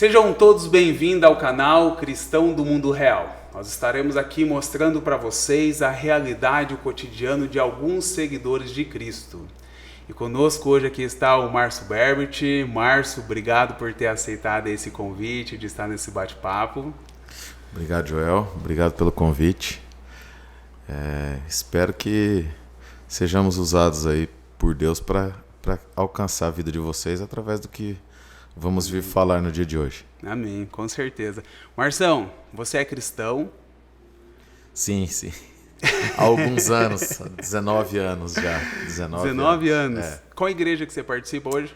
Sejam todos bem-vindos ao canal Cristão do Mundo Real. Nós estaremos aqui mostrando para vocês a realidade e o cotidiano de alguns seguidores de Cristo. E conosco hoje aqui está o Márcio Berbert. Márcio, obrigado por ter aceitado esse convite de estar nesse bate-papo. Obrigado, Joel. Obrigado pelo convite. Espero que sejamos usados aí por Deus para alcançar a vida de vocês através do que vamos vir falar no dia de hoje. Amém, com certeza. Marção, você é cristão? Sim. Há alguns anos, 19 anos já. 19 anos. Qual igreja que você participa hoje?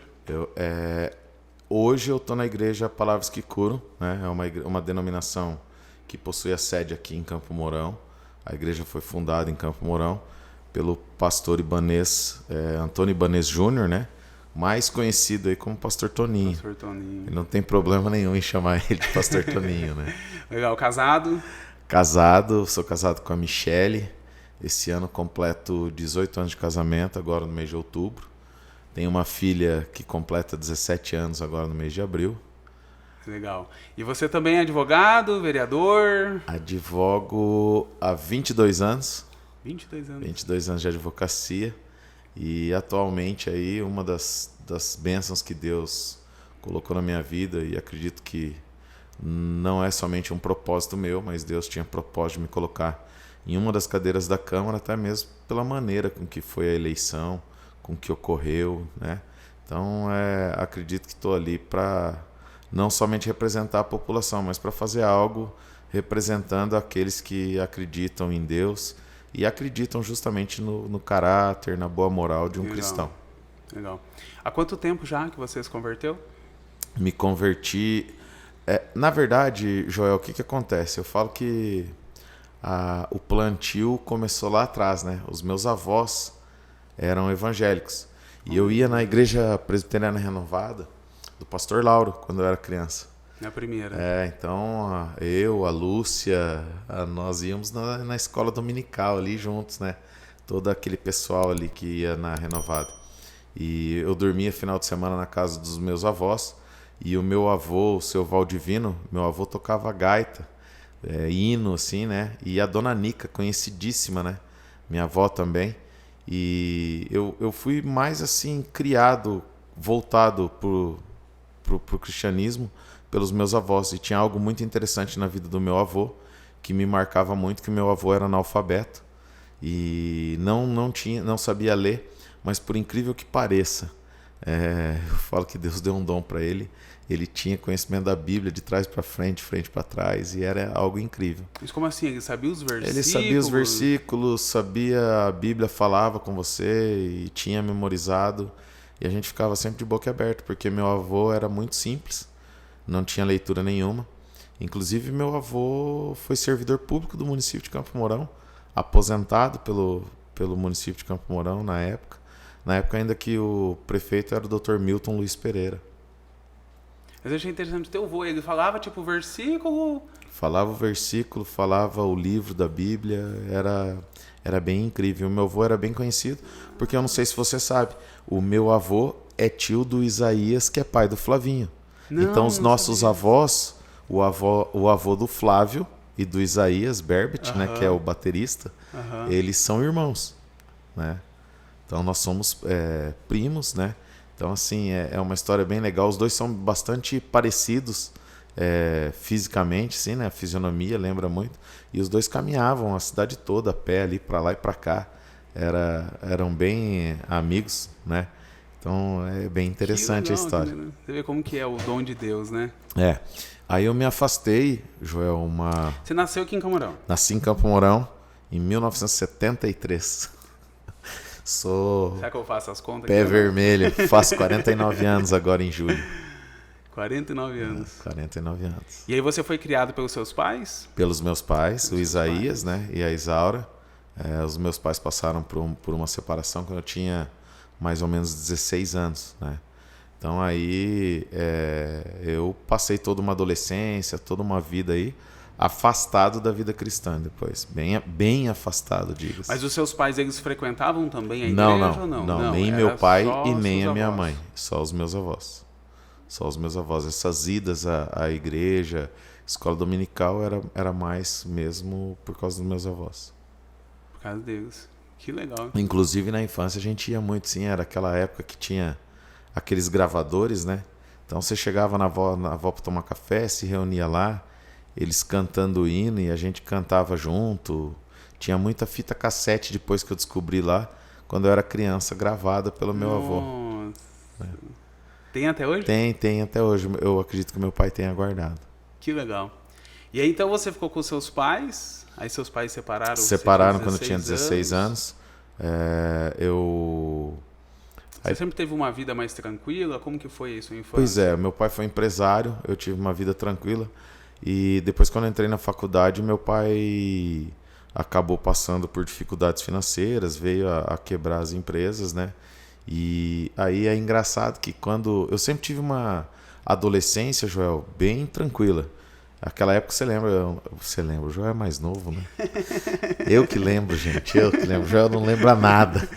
Hoje eu estou na igreja Palavras que Curam, né? É uma denominação que possui a sede aqui em Campo Mourão. A igreja foi fundada em Campo Mourão pelo pastor Ibanez, Antônio Ibanez Júnior, né? Mais conhecido aí como Pastor Toninho. Pastor Toninho. E não tem problema nenhum em chamar ele de Pastor Toninho, né? Legal. Casado? Sou casado com a Michele. Esse ano completo 18 anos de casamento, agora no mês de outubro. Tenho uma filha que completa 17 anos agora no mês de abril. Legal. E você também é advogado, vereador? Advogo há 22 anos. 22 anos. 22 anos de advocacia. E atualmente aí uma das bênçãos que Deus colocou na minha vida, e acredito que não é somente um propósito meu, mas Deus tinha propósito de me colocar em uma das cadeiras da Câmara, até mesmo pela maneira com que foi a eleição, com que ocorreu, né? Então acredito que estou ali para não somente representar a população, mas para fazer algo representando aqueles que acreditam em Deus e acreditam justamente no caráter, na boa moral de um cristão. Legal. Há quanto tempo já que você se converteu? Me converti... na verdade, Joel, o que acontece? Eu falo que o plantio começou lá atrás, né? Os meus avós eram evangélicos. E eu ia na igreja presbiteriana renovada do pastor Lauro, quando eu era criança. Na primeira. Então eu, a Lúcia, nós íamos na escola dominical ali juntos, né? Todo aquele pessoal ali que ia na renovada. E eu dormia final de semana na casa dos meus avós. E o meu avô, o seu Valdivino, meu avô tocava gaita, hino assim, né? E a dona Nica, conhecidíssima, né? Minha avó também. E eu fui mais assim, criado, voltado pro cristianismo pelos meus avós. E tinha algo muito interessante na vida do meu avô, que me marcava muito, que meu avô era analfabeto e não sabia ler, mas por incrível que pareça, eu falo que Deus deu um dom para ele. Ele tinha conhecimento da Bíblia de trás para frente, frente para trás, e era algo incrível. Mas como assim? Ele sabia os versículos? Ele sabia os versículos, sabia a Bíblia, falava com você e tinha memorizado. E a gente ficava sempre de boca aberta, porque meu avô era muito simples, não tinha leitura nenhuma. Inclusive, meu avô foi servidor público do município de Campo Mourão, aposentado pelo município de Campo Mourão na época. Na época ainda que o prefeito era o Dr. Milton Luiz Pereira. Mas eu achei interessante o teu avô, ele falava tipo versículo... Falava o versículo, falava o livro da Bíblia, era bem incrível. O meu avô era bem conhecido, porque eu não sei se você sabe, o meu avô é tio do Isaías, que é pai do Flavinho. Então os nossos avós, o avô do Flávio e do Isaías Berbert, né, que é o baterista, eles são irmãos, né? Então nós somos primos, né? Então assim, é uma história bem legal. Os dois são bastante parecidos fisicamente, sim, né? A fisionomia lembra muito. E os dois caminhavam a cidade toda a pé ali, para lá e para cá. Eram bem amigos, né? Então é bem interessante a história. Você vê como que é o dom de Deus, né? Aí eu me afastei, Joel, Você nasceu aqui em Campo Mourão? Nasci em Campo Mourão em 1973. Sou... Será que eu faço as contas? Pé vermelho. Faço 49 anos agora em julho. 49 anos. 49 anos. E aí você foi criado pelos seus pais? Pelos meus pais, o Isaías, né, e a Isaura. Os meus pais passaram por uma separação quando eu tinha mais ou menos 16 anos, né? Então aí eu passei toda uma adolescência, toda uma vida aí afastado da vida cristã depois, bem afastado, diga-se. Mas os seus pais, eles frequentavam também a igreja ou não? Não, nem meu pai e nem a minha mãe, só os meus avós. Só os meus avós. Essas idas à igreja, escola dominical, era mais mesmo por causa dos meus avós. Por causa deles. Que legal. Inclusive na infância a gente ia muito, sim. Era aquela época que tinha aqueles gravadores, né? Então você chegava na avó para tomar café, se reunia lá, eles cantando o hino e a gente cantava junto. Tinha muita fita cassete depois que eu descobri lá, quando eu era criança, gravada pelo meu avô. É. Tem até hoje? Tem até hoje. Eu acredito que meu pai tenha guardado. Que legal. E aí então você ficou com seus pais, aí seus pais separaram? Separaram quando eu tinha 16 anos. Você sempre teve uma vida mais tranquila? Como que foi isso, a infância? Pois é, meu pai foi empresário, eu tive uma vida tranquila. E depois, quando eu entrei na faculdade, meu pai acabou passando por dificuldades financeiras, veio a quebrar as empresas, né? E aí é engraçado que quando... Eu sempre tive uma adolescência, Joel, bem tranquila. Aquela época você lembra, o Joel é mais novo, né? Eu que lembro, gente, eu que lembro. O Joel não lembra nada.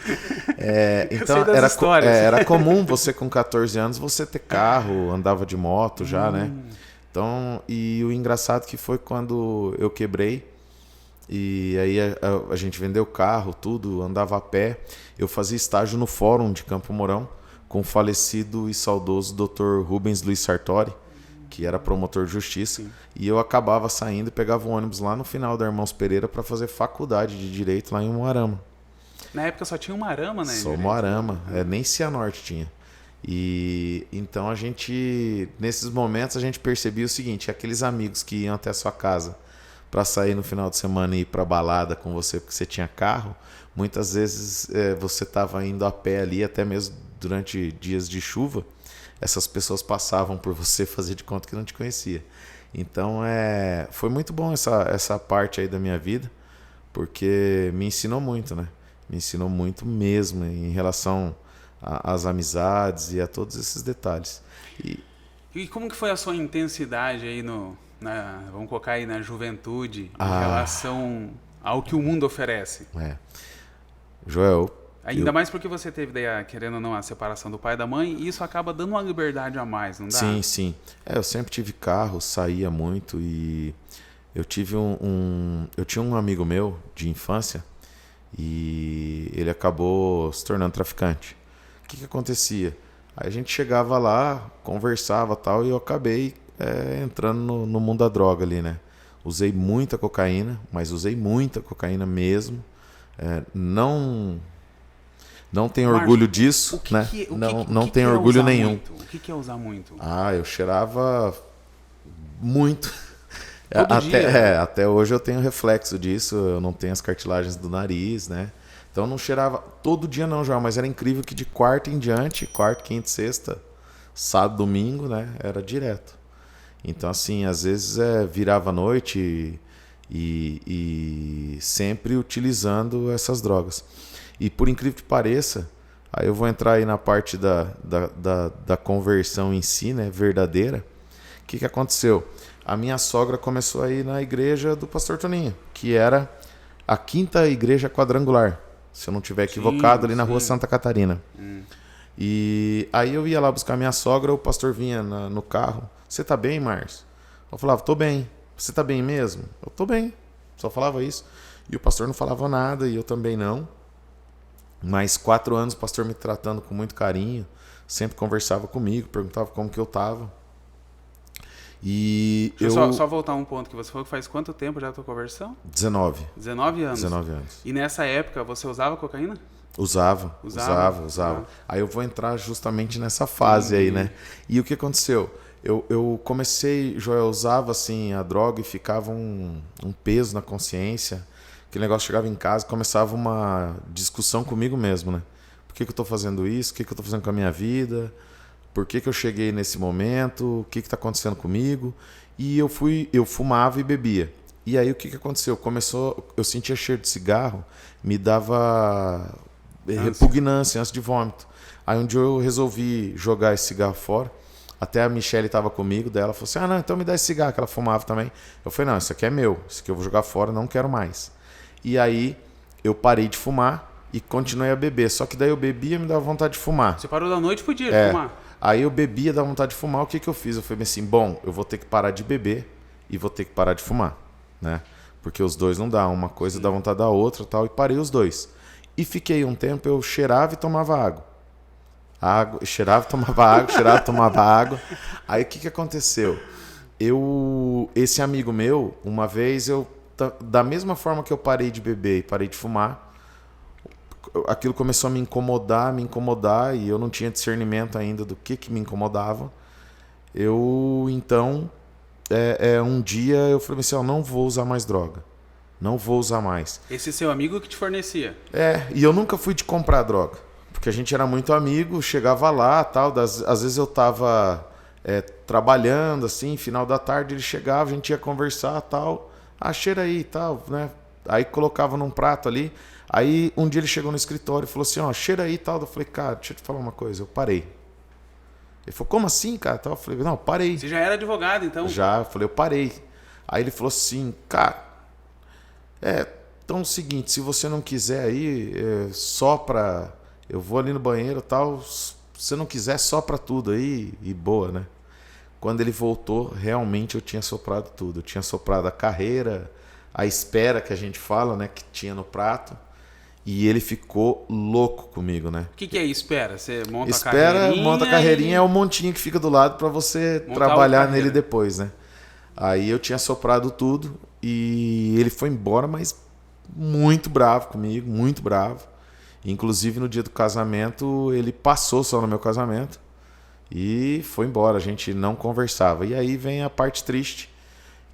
Então era comum você com 14 anos você ter carro, andava de moto já, né? Então, e o engraçado que foi quando eu quebrei, e aí a gente vendeu carro, tudo, andava a pé. Eu fazia estágio no Fórum de Campo Mourão com o falecido e saudoso Dr. Rubens Luiz Sartori, que era promotor de justiça. Sim. E eu acabava saindo e pegava o ônibus lá no final da Irmãos Pereira para fazer faculdade de Direito lá em Umuarama. Na época só tinha Umuarama, né? Só Umuarama, nem Cianorte tinha. E então nesses momentos a gente percebia o seguinte: aqueles amigos que iam até a sua casa para sair no final de semana e ir para balada com você porque você tinha carro, muitas vezes você estava indo a pé ali, até mesmo durante dias de chuva, essas pessoas passavam por você, fazer de conta que não te conhecia. Então foi muito bom essa parte aí da minha vida, porque me ensinou muito, né? Me ensinou muito mesmo em relação às amizades e a todos esses detalhes. E como que foi a sua intensidade aí vamos colocar aí na juventude, em relação ao que o mundo oferece? Joel... Ainda mais porque você teve, daí, querendo ou não, a separação do pai e da mãe, e isso acaba dando uma liberdade a mais, não dá? Sim. Eu sempre tive carro, saía muito, e eu tive eu tinha um amigo meu de infância e ele acabou se tornando traficante. O que acontecia? Aí a gente chegava lá, conversava tal, e eu acabei entrando no mundo da droga ali, né? Usei muita cocaína, mas usei muita cocaína mesmo. Não tenho orgulho disso, né? Não tenho orgulho nenhum. O que é usar muito? Eu cheirava muito. Todo dia? Até hoje eu tenho reflexo disso, eu não tenho as cartilagens do nariz, né? Então não cheirava todo dia não, João, mas era incrível que de quarta em diante, quarta, quinta, sexta, sábado, domingo, né? Era direto. Então assim, às vezes virava a noite e sempre utilizando essas drogas. E por incrível que pareça, aí eu vou entrar aí na parte da conversão em si, né, verdadeira. O que aconteceu? A minha sogra começou a ir na igreja do pastor Toninho, que era a 5ª igreja quadrangular, se eu não estiver equivocado, ali na rua Santa Catarina. E aí eu ia lá buscar minha sogra, o pastor vinha no carro: "Você tá bem, Márcio?" Eu falava: "Tô bem." "Você tá bem mesmo?" "Eu tô bem." Só falava isso. E o pastor não falava nada, e eu também não. Mais 4 anos, o pastor me tratando com muito carinho, sempre conversava comigo, perguntava como que eu tava. E Deixa eu só voltar um ponto que você falou, que faz quanto tempo já a tua conversão? 19. 19 anos? 19 anos. E nessa época você usava cocaína? Usava. Aí eu vou entrar justamente nessa fase aí, né? E o que aconteceu? Eu comecei, Joel, usava assim a droga e ficava um peso na consciência. Aquele negócio, chegava em casa e começava uma discussão comigo mesmo, né? Por que eu tô fazendo isso? O que eu tô fazendo com a minha vida? Por que eu cheguei nesse momento? O que tá acontecendo comigo? E eu fumava e bebia. E aí o que aconteceu? Eu sentia cheiro de cigarro, me dava repugnância, ânsia de vômito. Aí um dia eu resolvi jogar esse cigarro fora. Até a Michelle estava comigo, daí ela falou assim: não, então me dá esse cigarro, que ela fumava também. Eu falei: não, isso aqui é meu, isso aqui eu vou jogar fora, não quero mais. E aí eu parei de fumar e continuei a beber. Só que daí eu bebia e me dava vontade de fumar. Você parou da noite pro dia de fumar? Aí eu bebia, dava vontade de fumar, o que eu fiz? Eu falei assim, bom, eu vou ter que parar de beber e vou ter que parar de fumar, né? Porque os dois não dá, uma coisa dá vontade da outra tal, e parei os dois. E fiquei um tempo, eu cheirava e tomava água. Cheirava, tomava água, cheirava, tomava água. Aí o que aconteceu? Esse amigo meu, uma vez, da mesma forma que eu parei de beber e parei de fumar, aquilo começou a me incomodar, e eu não tinha discernimento ainda do que me incomodava. Então, um dia eu falei assim, não vou usar mais droga. Não vou usar mais. Esse seu amigo que te fornecia? E eu nunca fui de comprar droga. Porque a gente era muito amigo, chegava lá, tal, às vezes eu tava trabalhando, assim, final da tarde ele chegava, a gente ia conversar, tal, cheira aí, tal, né? Aí colocava num prato ali. Aí um dia ele chegou no escritório e falou assim, cheira aí, tal. Eu falei, cara, deixa eu te falar uma coisa, eu parei. Ele falou, como assim, cara? Eu falei, não, parei. Você já era advogado, então? Já, eu falei, eu parei. Aí ele falou assim, cara, então é o seguinte, se você não quiser aí, eu vou ali no banheiro e tal, se você não quiser, sopra tudo aí e boa, né? Quando ele voltou, realmente eu tinha soprado tudo. Eu tinha soprado a carreira, a espera que a gente fala, né, que tinha no prato. E ele ficou louco comigo, né? O que é espera? Você monta a carreirinha? Monta a carreirinha, é o montinho que fica do lado para você trabalhar nele depois, né? Aí eu tinha soprado tudo e ele foi embora, mas muito bravo comigo, muito bravo. Inclusive no dia do casamento, ele passou só no meu casamento e foi embora, a gente não conversava. E aí vem a parte triste,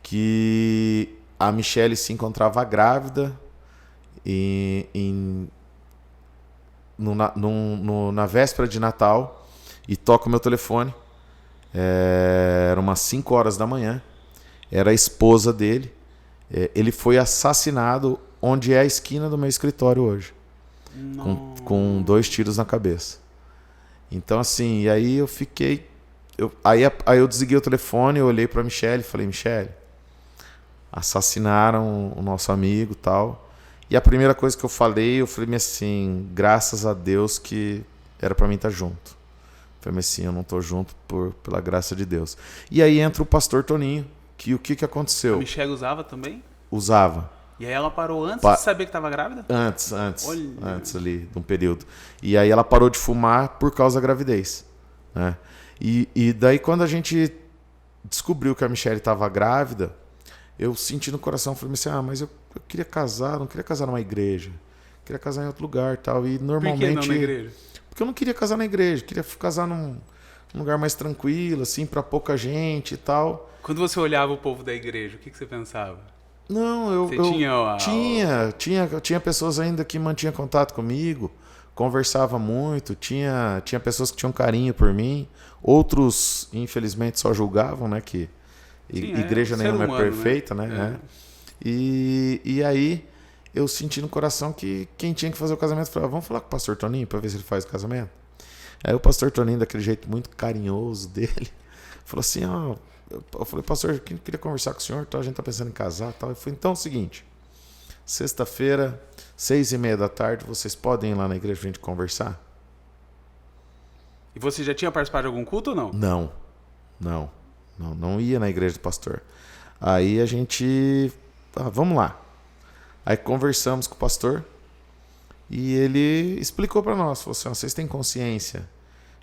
que a Michele se encontrava grávida na véspera de Natal e toca o meu telefone. Era umas 5 horas da manhã, era a esposa dele. Ele foi assassinado onde é a esquina do meu escritório hoje, com 2 tiros na cabeça. Então assim, e aí eu fiquei, aí eu desliguei o telefone, eu olhei para Michele e falei, Michele, assassinaram o nosso amigo e tal. E a primeira coisa que eu falei assim, graças a Deus que era para mim estar junto. Eu falei assim, eu não estou junto pela graça de Deus. E aí entra o pastor Toninho, que o que aconteceu? A Michele usava também? Usava. E aí ela parou antes de saber que estava grávida? Antes ali, de um período. E aí ela parou de fumar por causa da gravidez, né? E daí quando a gente descobriu que a Michele estava grávida, eu senti no coração, falei assim, mas eu queria casar, não queria casar numa igreja, queria casar em outro lugar, tal. E normalmente, por que não na igreja? Porque eu não queria casar na igreja, queria casar num lugar mais tranquilo, assim, para pouca gente e tal. Quando você olhava o povo da igreja, o que você pensava? Não, tinha pessoas ainda que mantinham contato comigo, conversava muito, tinha pessoas que tinham carinho por mim, outros infelizmente só julgavam, né, que igreja nenhuma é perfeita, né? E aí eu senti no coração que quem tinha que fazer o casamento falava, vamos falar com o pastor Toninho para ver se ele faz o casamento. Aí o pastor Toninho, daquele jeito muito carinhoso dele, falou assim, eu falei, pastor, eu queria conversar com o senhor, a gente tá pensando em casar, tal. Eu falei, então é o seguinte, sexta-feira, 6:30 da tarde, vocês podem ir lá na igreja pra gente conversar? E você já tinha participado de algum culto ou não? Não ia na igreja do pastor. Aí a gente, vamos lá. Aí conversamos com o pastor e ele explicou para nós, falou assim, vocês têm consciência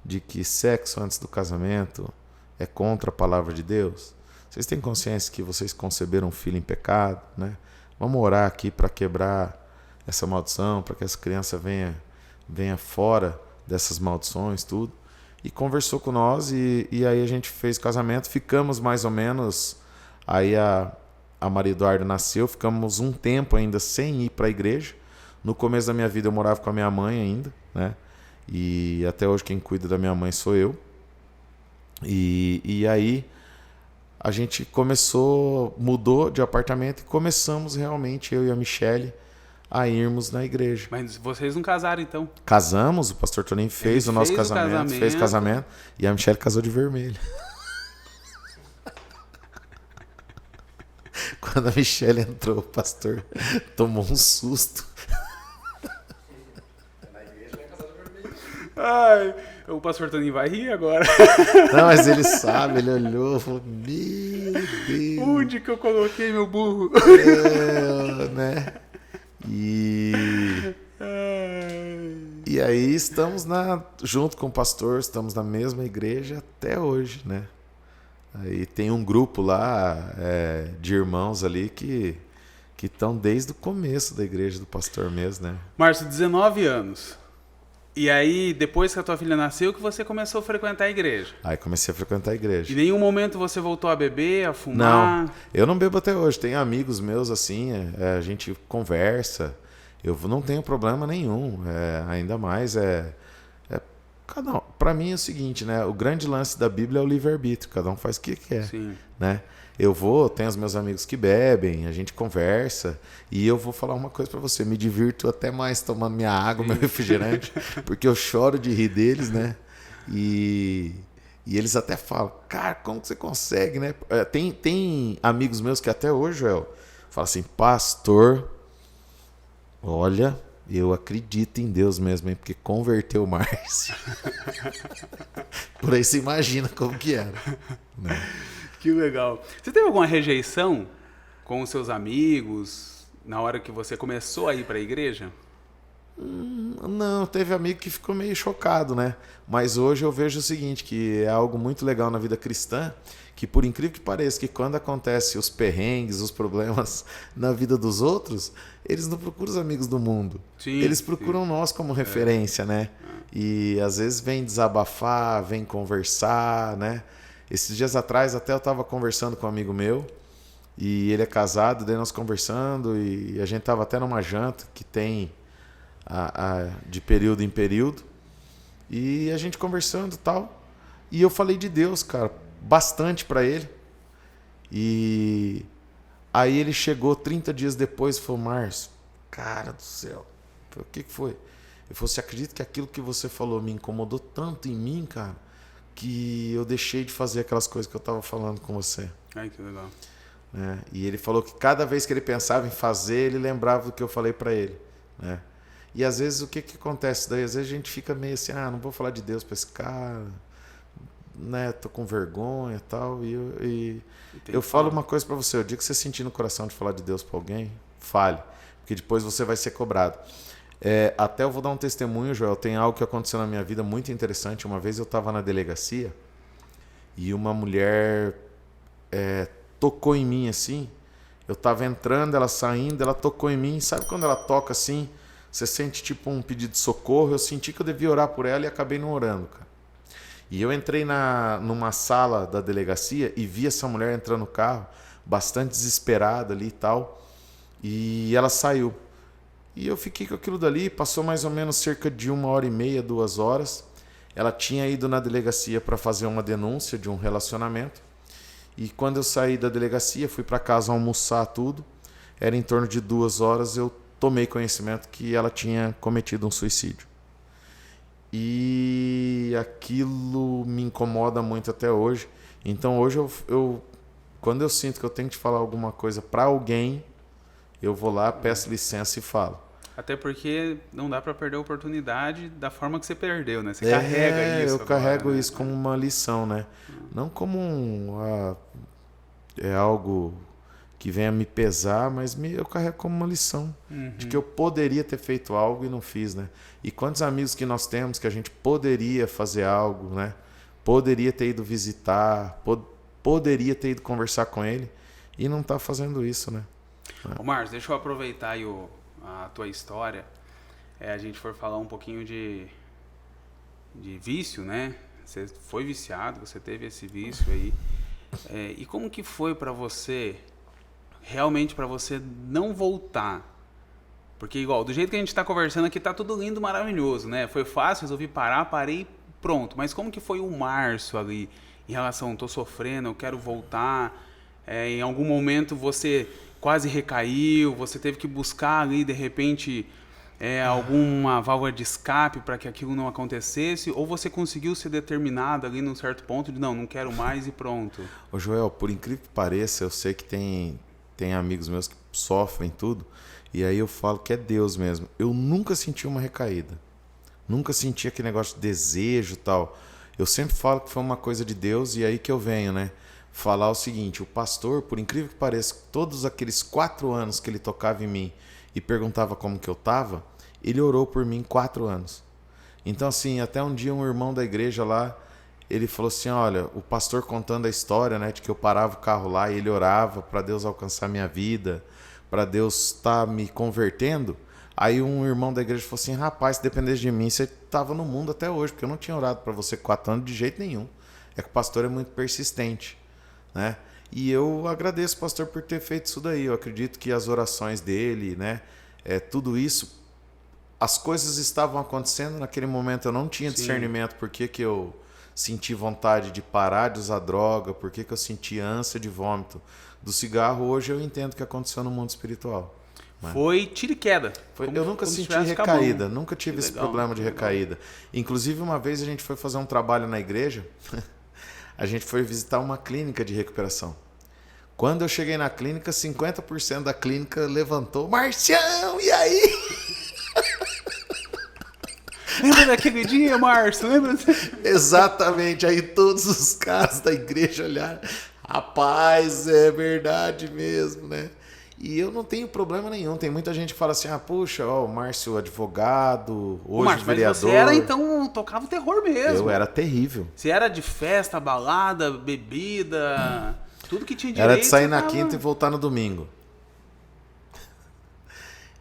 de que sexo antes do casamento é contra a palavra de Deus? Vocês têm consciência que vocês conceberam um filho em pecado, né? Vamos orar aqui para quebrar essa maldição, para que essa criança venha fora dessas maldições, tudo. E conversou com nós e aí a gente fez o casamento, ficamos mais ou menos, aí a Maria Eduarda nasceu, ficamos um tempo ainda sem ir para a igreja. No começo da minha vida eu morava com a minha mãe ainda, né? E até hoje quem cuida da minha mãe sou eu. E aí a gente mudou de apartamento e começamos realmente, eu e a Michele, a irmos na igreja. Mas vocês não casaram então? Casamos, o pastor Toninho fez o nosso casamento, fez o casamento, e a Michele casou de vermelho. Quando a Michele entrou, o pastor tomou um susto. Na igreja vai casar de vermelho. Ai, o pastor Toninho vai rir agora. Não, mas ele sabe, ele olhou e falou, meu Deus. Onde que eu coloquei meu burro? Né? E aí estamos junto com o pastor, estamos na mesma igreja até hoje, né? Aí tem um grupo lá de irmãos ali que estão desde o começo da igreja do pastor mesmo, né? Márcio, 19 anos. E aí, depois que a tua filha nasceu, que você começou a frequentar a igreja? Aí comecei a frequentar a igreja. Em nenhum momento você voltou a beber, a fumar? Não, eu não bebo até hoje. Tem amigos meus assim, a gente conversa. Eu não tenho problema nenhum. Ainda mais cada um. Para mim é o seguinte, né? O grande lance da Bíblia é o livre-arbítrio. Cada um faz o que quer, Sim. né? Tenho os meus amigos que bebem, a gente conversa e eu vou falar uma coisa pra você, me divirto até mais tomando minha água, meu refrigerante, porque eu choro de rir deles, né? E eles até falam, cara, como que você consegue, né? Tem amigos meus que até hoje, Joel, falam assim, pastor, olha, eu acredito em Deus mesmo, hein? Porque converteu o Márcio. Por aí você imagina como que era, né? Que legal. Você teve alguma rejeição com os seus amigos na hora que você começou a ir para a igreja? Não, teve amigo que ficou meio chocado, né? Mas hoje eu vejo o seguinte, que é algo muito legal na vida cristã, que por incrível que pareça, que quando acontece os perrengues, os problemas na vida dos outros, eles não procuram os amigos do mundo. Sim, eles procuram nós como referência, né? E às vezes vem desabafar, vem conversar, né? Esses dias atrás até eu estava conversando com um amigo meu, e ele é casado, daí nós conversando, e a gente estava até numa janta que tem de período em período, e a gente conversando e tal, e eu falei de Deus, cara, bastante para ele, e aí ele chegou 30 dias depois e falou, Márcio, cara do céu, o que foi? Ele falou, você acredita que aquilo que você falou me incomodou tanto em mim, cara, que eu deixei de fazer aquelas coisas que eu estava falando com você. Ai, que legal. Né? E ele falou que cada vez que ele pensava em fazer, ele lembrava do que eu falei para ele. Né? E às vezes o que acontece daí? Às vezes a gente fica meio assim, não vou falar de Deus para esse cara, né? Tô com vergonha e tal. E eu falo uma coisa para você, o dia que você sentir no coração de falar de Deus para alguém, fale, porque depois você vai ser cobrado. Até eu vou dar um testemunho, Joel. Tem algo que aconteceu na minha vida muito interessante. Uma vez eu estava na delegacia e uma mulher tocou em mim assim. Eu estava entrando, ela saindo, ela tocou em mim. Sabe quando ela toca assim, você sente tipo um pedido de socorro? Eu senti que eu devia orar por ela e acabei não orando, cara. E eu entrei numa sala da delegacia e vi essa mulher entrando no carro, bastante desesperada ali e tal. E ela saiu. E eu fiquei com aquilo dali, passou mais ou menos cerca de 1h30, 2 horas. Ela tinha ido na delegacia para fazer uma denúncia de um relacionamento. E quando eu saí da delegacia, fui para casa almoçar tudo. Era em torno de 2 horas, eu tomei conhecimento que ela tinha cometido um suicídio. E aquilo me incomoda muito até hoje. Então hoje quando eu sinto que eu tenho que falar alguma coisa para alguém, eu vou lá, peço licença e falo. Até porque não dá para perder a oportunidade da forma que você perdeu, né? Você carrega isso. Eu carrego isso como uma lição, né? Não como algo que venha me pesar, mas eu carrego como uma lição de que eu poderia ter feito algo e não fiz, né? E quantos amigos que nós temos que a gente poderia fazer algo, né? Poderia ter ido visitar, poderia ter ido conversar com ele e não tá fazendo isso, né? Ô Márcio, deixa eu aproveitar aí a tua história. A gente for falar um pouquinho de vício, né? Você foi viciado, você teve esse vício aí. E como que foi para você, realmente para você não voltar? Porque igual, do jeito que a gente tá conversando aqui, tá tudo lindo, maravilhoso, né? Foi fácil, resolvi parar, parei, pronto. Mas como que foi o Márcio ali, em relação, tô sofrendo, eu quero voltar? Em algum momento você quase recaiu, você teve que buscar ali, de repente, alguma válvula de escape para que aquilo não acontecesse, ou você conseguiu ser determinado ali num certo ponto de não quero mais e pronto? Ô Joel, por incrível que pareça, eu sei que tem amigos meus que sofrem tudo, e aí eu falo que é Deus mesmo. Eu nunca senti uma recaída. Nunca senti aquele negócio de desejo e tal. Eu sempre falo que foi uma coisa de Deus e aí que eu venho, né? Falar o seguinte, o pastor, por incrível que pareça, todos aqueles 4 anos que ele tocava em mim e perguntava como que eu tava, ele orou por mim 4 anos. Então assim, até um dia um irmão da igreja lá, ele falou assim, olha, o pastor contando a história, né, de que eu parava o carro lá e ele orava para Deus alcançar minha vida, para Deus estar me convertendo. Aí um irmão da igreja falou assim, rapaz, se dependesse de mim, você estava no mundo até hoje, porque eu não tinha orado para você 4 anos de jeito nenhum. É que o pastor é muito persistente, né? E eu agradeço o pastor por ter feito isso daí. Eu acredito que as orações dele, né, tudo isso, as coisas estavam acontecendo naquele momento. Eu não tinha discernimento por que eu senti vontade de parar de usar droga, por que eu senti ânsia de vômito do cigarro. Hoje eu entendo o que aconteceu no mundo espiritual. Foi tiro e queda. Eu nunca senti recaída, nunca tive esse problema de recaída. Inclusive, uma vez a gente foi fazer um trabalho na igreja, a gente foi visitar uma clínica de recuperação. Quando eu cheguei na clínica, 50% da clínica levantou, Marcião, e aí? Lembra daquele dia, Márcio? Lembra? Exatamente, aí todos os caras da igreja olharam, rapaz, é verdade mesmo, né? E eu não tenho problema nenhum. Tem muita gente que fala assim, puxa, o Márcio advogado, hoje Márcio, vereador. Mas você era, então, tocava o terror mesmo. Eu era terrível. Você era de festa, balada, bebida, tudo que tinha direito. Era de sair na quinta e voltar no domingo.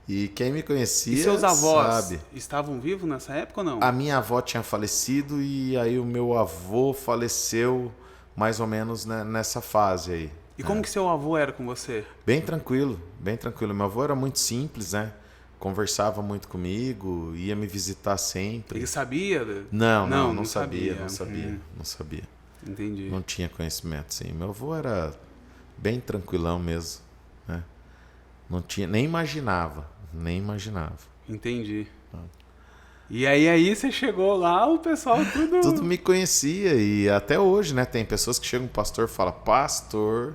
E quem me conhecia e seus avós sabe. Estavam vivos nessa época ou não? A minha avó tinha falecido e aí o meu avô faleceu mais ou menos nessa fase aí. E como que seu avô era com você? Bem tranquilo, bem tranquilo. Meu avô era muito simples, né? Conversava muito comigo, ia me visitar sempre. Ele sabia? Não sabia. Não sabia. Entendi. Não tinha conhecimento, sim. Meu avô era bem tranquilão mesmo, né? Não tinha, nem imaginava. Entendi. E aí você chegou lá, o pessoal tudo me conhecia e até hoje, né? Tem pessoas que chegam no pastor e falam, pastor,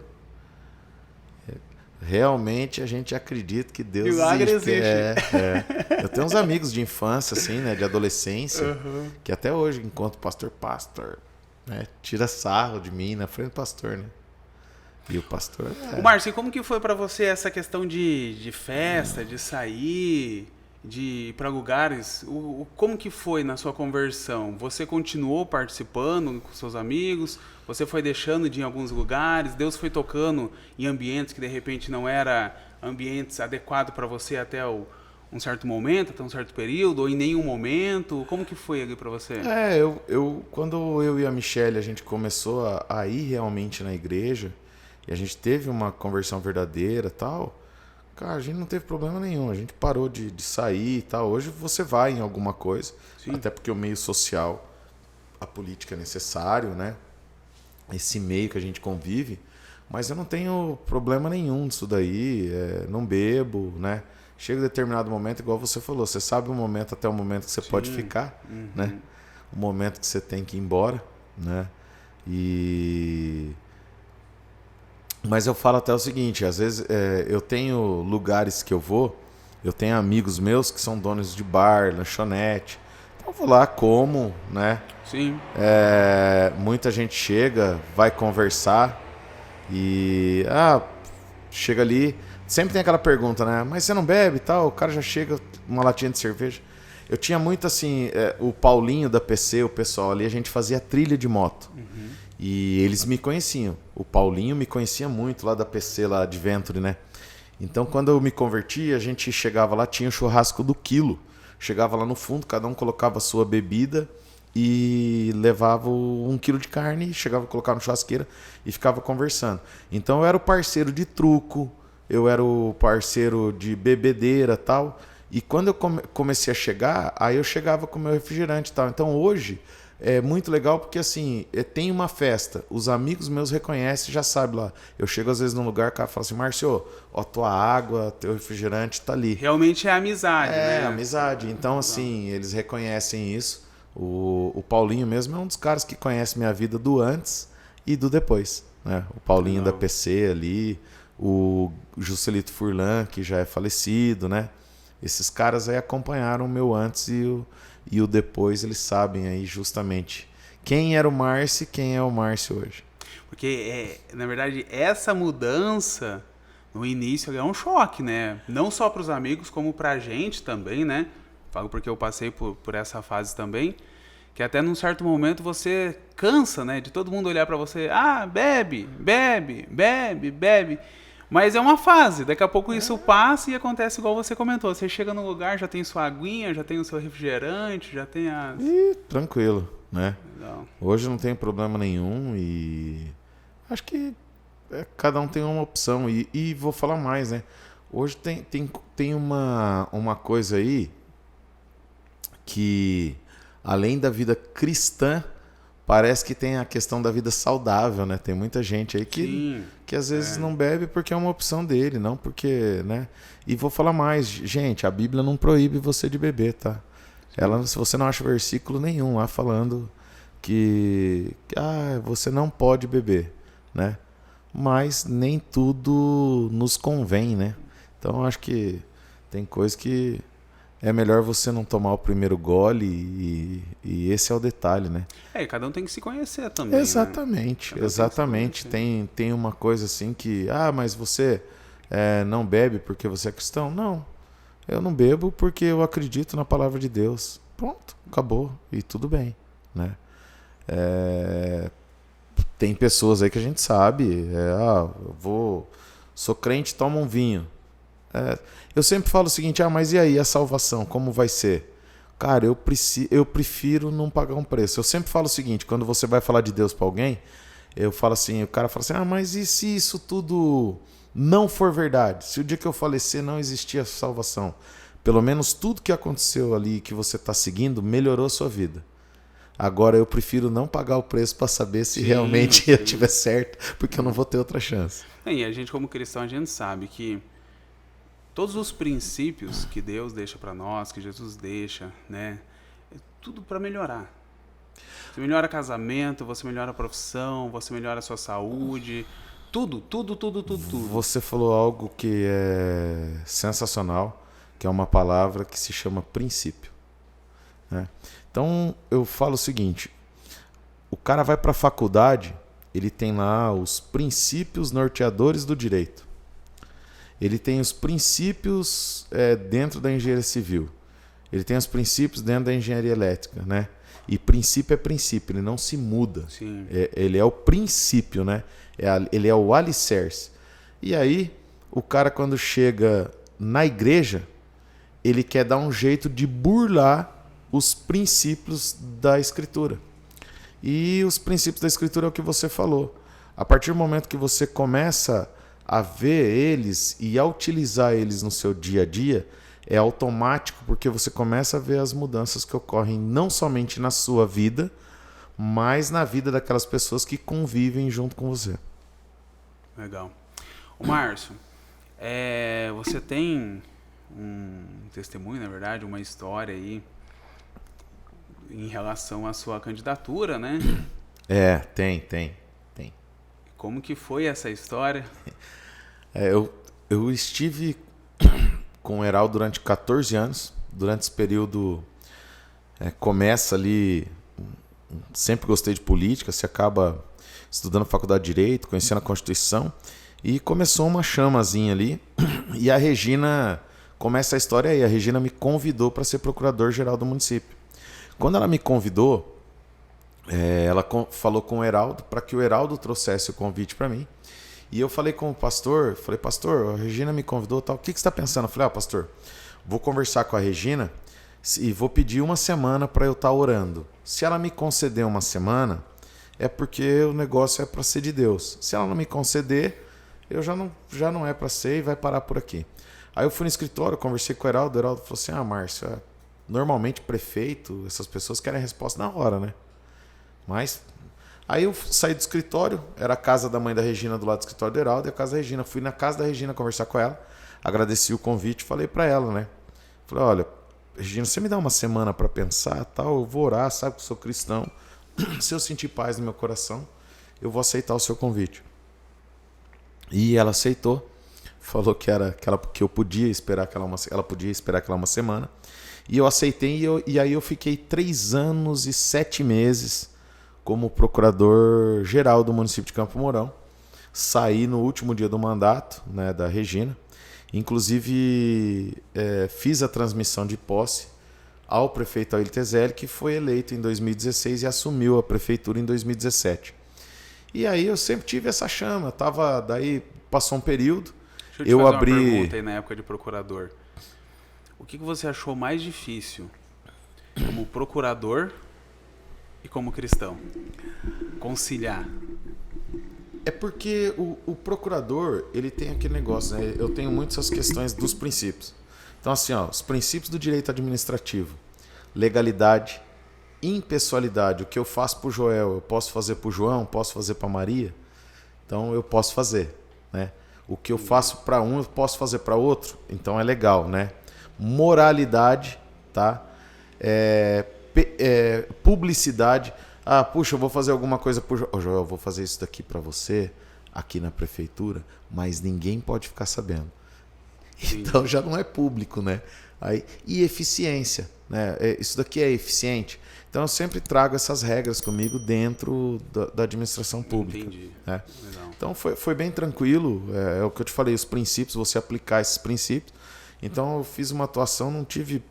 realmente a gente acredita que Deus Milagre existe. existe. Eu tenho uns amigos de infância, assim, né? De adolescência, que até hoje encontro o pastor, né? Tira sarro de mim na frente do pastor, né? E o pastor... Márcio, e como que foi pra você essa questão de festa, de sair, de ir para lugares? Como que foi na sua conversão? Você continuou participando com seus amigos? Você foi deixando de ir em alguns lugares? Deus foi tocando em ambientes que de repente não eram ambientes adequados para você até um certo momento, até um certo período, ou em nenhum momento? Como que foi ali para você? Quando eu e a Michelle, a gente começou a ir realmente na igreja, e a gente teve uma conversão verdadeira e tal, cara, a gente não teve problema nenhum. A gente parou de sair e tal. Hoje você vai em alguma coisa, sim, até porque o meio social, a política é necessário, né? Esse meio que a gente convive. Mas eu não tenho problema nenhum disso daí. Não bebo, né? Chega um determinado momento, igual você falou, você sabe o momento até o momento que você pode ficar, né? O momento que você tem que ir embora, né? Mas eu falo até o seguinte, às vezes eu tenho lugares que eu tenho amigos meus que são donos de bar, lanchonete, então eu vou lá, como, né? Sim. Muita gente chega, vai conversar e chega ali, sempre tem aquela pergunta, né? Mas você não bebe e tal? O cara já chega, uma latinha de cerveja. Eu tinha muito assim, o Paulinho da PC, o pessoal ali, a gente fazia trilha de moto. E eles me conheciam. O Paulinho me conhecia muito lá da PC, lá de Venturi, né? Então, quando eu me converti, a gente chegava lá, tinha o churrasco do quilo. Chegava lá no fundo, cada um colocava a sua bebida e levava 1 quilo de carne, chegava a colocar na churrasqueira e ficava conversando. Então, eu era o parceiro de truco, eu era o parceiro de bebedeira e tal. E quando eu comecei a chegar, aí eu chegava com o meu refrigerante e tal. Então, hoje... é muito legal porque, assim, tem uma festa, os amigos meus reconhecem, já sabem lá. Eu chego às vezes num lugar, o cara fala assim, Márcio, ó, tua água, teu refrigerante tá ali. Realmente é amizade, né? É, amizade. Então, assim, eles reconhecem isso. O Paulinho mesmo é um dos caras que conhece minha vida do antes e do depois, né? O Paulinho da PC ali, o Juscelito Furlan, que já é falecido, né? Esses caras aí acompanharam o meu antes e e o depois eles sabem aí justamente quem era o Márcio e quem é o Márcio hoje. Porque, na verdade, essa mudança no início é um choque, né? Não só para os amigos, como para a gente também, né? Falo porque eu passei por essa fase também, que até num certo momento você cansa, né? De todo mundo olhar para você, bebe, bebe, bebe, bebe. Mas é uma fase, daqui a pouco isso passa e acontece igual você comentou. Você chega no lugar, já tem sua aguinha, já tem o seu refrigerante, já tem as... Tranquilo, né? Não. Hoje não tem problema nenhum e acho que cada um tem uma opção. E vou falar mais, né? Hoje tem uma coisa aí que, além da vida cristã, parece que tem a questão da vida saudável, né? Tem muita gente aí que às vezes não bebe porque é uma opção dele, não porque, né? E vou falar mais, gente, a Bíblia não proíbe você de beber, tá? Se você não acha versículo nenhum lá falando que você não pode beber, né? Mas nem tudo nos convém, né? Então eu acho que tem coisa que é melhor você não tomar o primeiro gole e esse é o detalhe, né? Cada um tem que se conhecer também. Exatamente, né? exatamente. Tem uma coisa assim que, mas você não bebe porque você é cristão? Não, eu não bebo porque eu acredito na palavra de Deus. Pronto, acabou e tudo bem, né? Tem pessoas aí que a gente sabe, sou crente, toma um vinho. Eu sempre falo o seguinte, mas e aí a salvação, como vai ser? Cara, eu prefiro não pagar um preço. Eu sempre falo o seguinte, quando você vai falar de Deus para alguém, eu falo assim, o cara fala assim, mas e se isso tudo não for verdade? Se o dia que eu falecer não existir a salvação, pelo menos tudo que aconteceu ali que você está seguindo melhorou a sua vida. Agora eu prefiro não pagar o preço para saber se realmente eu estiver certo, porque eu não vou ter outra chance. E a gente como cristão, a gente sabe que todos os princípios que Deus deixa para nós, que Jesus deixa, né? É tudo para melhorar. Você melhora casamento, você melhora a profissão, você melhora a sua saúde, tudo. Você falou algo que é sensacional, que é uma palavra que se chama princípio, né? Então eu falo o seguinte, o cara vai para a faculdade, ele tem lá os princípios norteadores do direito. Ele tem os princípios dentro da engenharia civil. Ele tem os princípios dentro da engenharia elétrica, né? E princípio é princípio, ele não se muda. Sim. Ele é o princípio, né? Ele é o alicerce. E aí, o cara quando chega na igreja, ele quer dar um jeito de burlar os princípios da Escritura. E os princípios da Escritura é o que você falou. A partir do momento que você começa a ver eles e a utilizar eles no seu dia a dia, é automático, porque você começa a ver as mudanças que ocorrem não somente na sua vida, mas na vida daquelas pessoas que convivem junto com você. Legal. O Márcio, você tem um testemunho, na verdade, uma história aí em relação à sua candidatura, né? Tem. Como que foi essa história? Eu estive com o Heraldo durante 14 anos. Durante esse período, começa ali... Sempre gostei de política, você acaba estudando faculdade de Direito, conhecendo a Constituição, e começou uma chamazinha ali, e a Regina... Começa a história aí, a Regina me convidou para ser procurador-geral do município. Quando ela me convidou, ela falou com o Heraldo para que o Heraldo trouxesse o convite para mim. E eu falei com o pastor, pastor, a Regina me convidou, tal. O que você está pensando? Eu falei, pastor, vou conversar com a Regina e vou pedir uma semana para eu estar orando. Se ela me conceder uma semana, é porque o negócio é para ser de Deus. Se ela não me conceder, eu já não é para ser e vai parar por aqui. Aí eu fui no escritório, conversei com o Heraldo falou assim, Márcio, normalmente prefeito, essas pessoas querem a resposta na hora, né? Mas, aí eu saí do escritório, era a casa da mãe da Regina do lado do escritório do Heraldo, e a casa da Regina. Fui na casa da Regina conversar com ela, agradeci o convite, falei pra ela, né? Falei, olha, Regina, você me dá uma semana pra pensar, tal, eu vou orar, sabe que eu sou cristão. Se eu sentir paz no meu coração, eu vou aceitar o seu convite. E ela aceitou. Falou que eu podia esperar ela podia esperar aquela uma semana. E eu aceitei e aí eu fiquei 3 anos e 7 meses como procurador-geral do município de Campo Mourão. Saí no último dia do mandato, né, da Regina. Inclusive, fiz a transmissão de posse ao prefeito Ailton Tezelli, que foi eleito em 2016 e assumiu a prefeitura em 2017. E aí eu sempre tive essa chama. Daí passou um período. Deixa eu te fazer uma pergunta aí na época de procurador. O que você achou mais difícil como procurador e como cristão? Conciliar. É porque o procurador, ele tem aquele negócio, né? Eu tenho muitas essas questões dos princípios. Então, assim, os princípios do direito administrativo, legalidade, impessoalidade. O que eu faço para o Joel, eu posso fazer para o João, posso fazer para a Maria. Então, eu posso fazer, né? O que eu faço para um, eu posso fazer para outro. Então, é legal, né? Moralidade, tá? Publicidade. Puxa, eu vou fazer alguma coisa pro Joel, eu vou fazer isso daqui para você, aqui na prefeitura, mas ninguém pode ficar sabendo. Sim. Então já não é público, né? E eficiência, né? Isso daqui é eficiente. Então eu sempre trago essas regras comigo dentro da administração pública. Entendi. Né? Legal. Então foi bem tranquilo, é o que eu te falei, os princípios, você aplicar esses princípios. Então eu fiz uma atuação, não tive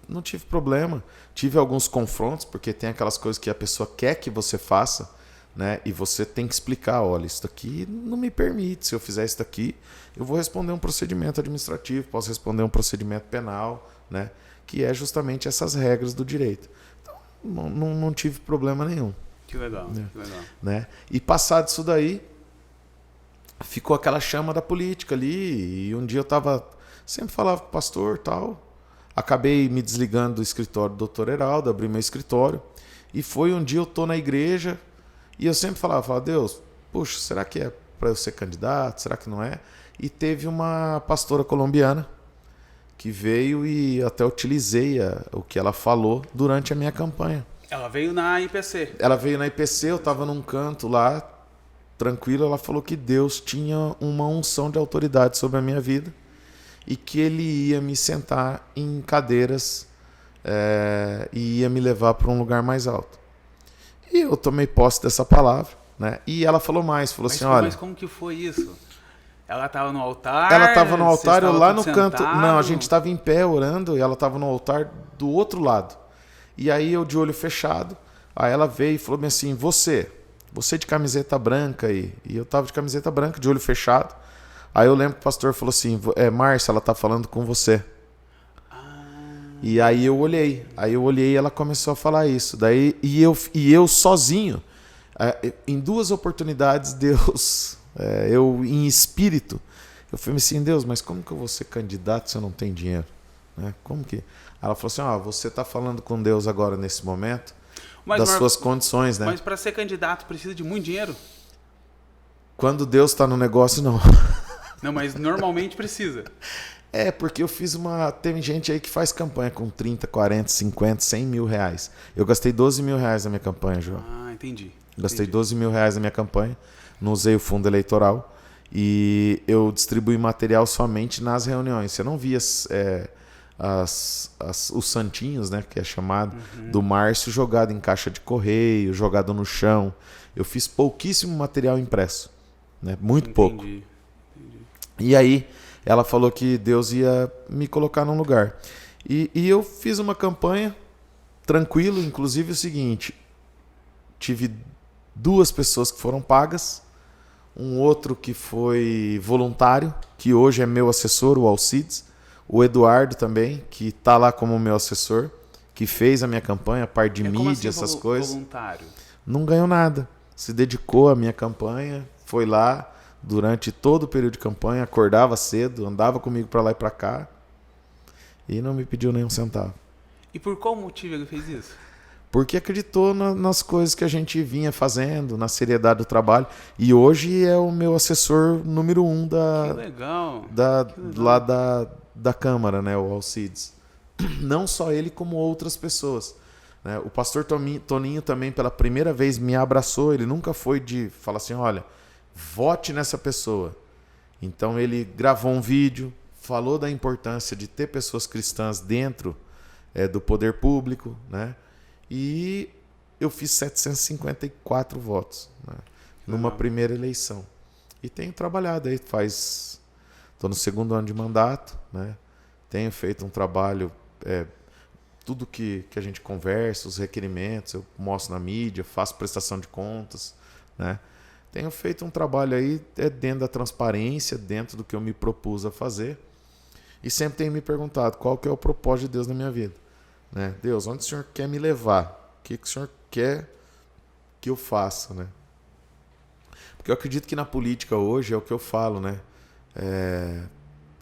problema. Tive alguns confrontos, porque tem aquelas coisas que a pessoa quer que você faça, né? E você tem que explicar, olha, isso daqui não me permite. Se eu fizer isso daqui, eu vou responder um procedimento administrativo, posso responder um procedimento penal, né? Que é justamente essas regras do direito. Então, não tive problema nenhum. Que legal, né? Que legal. Né? E passado isso daí, ficou aquela chama da política ali, e um dia eu sempre falava com o pastor, tal. Acabei me desligando do escritório do Dr. Heraldo, abri meu escritório. E foi um dia eu estou na igreja e eu sempre falava, Deus, puxa, será que é para eu ser candidato? Será que não é? E teve uma pastora colombiana que veio e até utilizei o que ela falou durante a minha campanha. Ela veio na IPC. Ela veio na IPC, eu estava num canto lá, tranquilo. Ela falou que Deus tinha uma unção de autoridade sobre a minha vida. E que ele ia me sentar em cadeiras e ia me levar para um lugar mais alto. E eu tomei posse dessa palavra, né? E ela falou assim, olha... Mas como que foi isso? Ela estava no altar? Ela estava no altar, eu lá no canto... sentado? Não, a gente estava em pé orando e ela estava no altar do outro lado. E aí eu de olho fechado, aí ela veio e falou bem assim, você de camiseta branca aí. E eu estava de camiseta branca, de olho fechado. Aí eu lembro que o pastor falou assim, Márcia, ela está falando com você. E aí eu olhei e ela começou a falar isso. Daí, e eu sozinho, em 2 oportunidades, Deus, eu em espírito, eu falei assim, Deus, mas como que eu vou ser candidato se eu não tenho dinheiro? Né? Como que? Ela falou assim, você está falando com Deus agora nesse momento, das suas condições, né? Mas para ser candidato precisa de muito dinheiro? Quando Deus está no negócio, não. Não, mas normalmente precisa. Porque eu fiz Tem gente aí que faz campanha com 30, 40, 50, 100 mil reais. Eu gastei 12 mil reais na minha campanha, João. Entendi. Gastei 12 mil reais na minha campanha. Não usei o fundo eleitoral. E eu distribuí material somente nas reuniões. Você não via os santinhos, né, que é chamado, do Márcio jogado em caixa de correio, jogado no chão. Eu fiz pouquíssimo material impresso. Né? Muito pouco. E aí ela falou que Deus ia me colocar num lugar. E eu fiz uma campanha tranquilo, inclusive o seguinte, tive 2 pessoas que foram pagas, um outro que foi voluntário, que hoje é meu assessor, o Alcides, o Eduardo também, que está lá como meu assessor, que fez a minha campanha, a parte de mídia, assim, essas coisas. Voluntário? Não ganhou nada, se dedicou à minha campanha, foi lá, durante todo o período de campanha, acordava cedo, andava comigo para lá e para cá e não me pediu nenhum centavo. E por qual motivo ele fez isso? Porque acreditou nas coisas que a gente vinha fazendo, na seriedade do trabalho. E hoje é o meu assessor número 1 Que legal. Lá da Câmara, né, o Alcides. Não só ele, como outras pessoas. Né? O pastor Toninho também, pela primeira vez, me abraçou. Ele nunca foi de falar assim, olha, vote nessa pessoa. Então ele gravou um vídeo, falou da importância de ter pessoas cristãs dentro do poder público, né? E eu fiz 754 votos, né? Numa primeira eleição. E tenho trabalhado aí, estou no 2º ano de mandato, né? Tenho feito um trabalho, tudo que a gente conversa, os requerimentos, eu mostro na mídia, faço prestação de contas, né? Tenho feito um trabalho aí dentro da transparência, dentro do que eu me propus a fazer. E sempre tenho me perguntado qual que é o propósito de Deus na minha vida, né? Deus, onde o Senhor quer me levar? O que o Senhor quer que eu faça, né? Porque eu acredito que na política hoje é o que eu falo, né?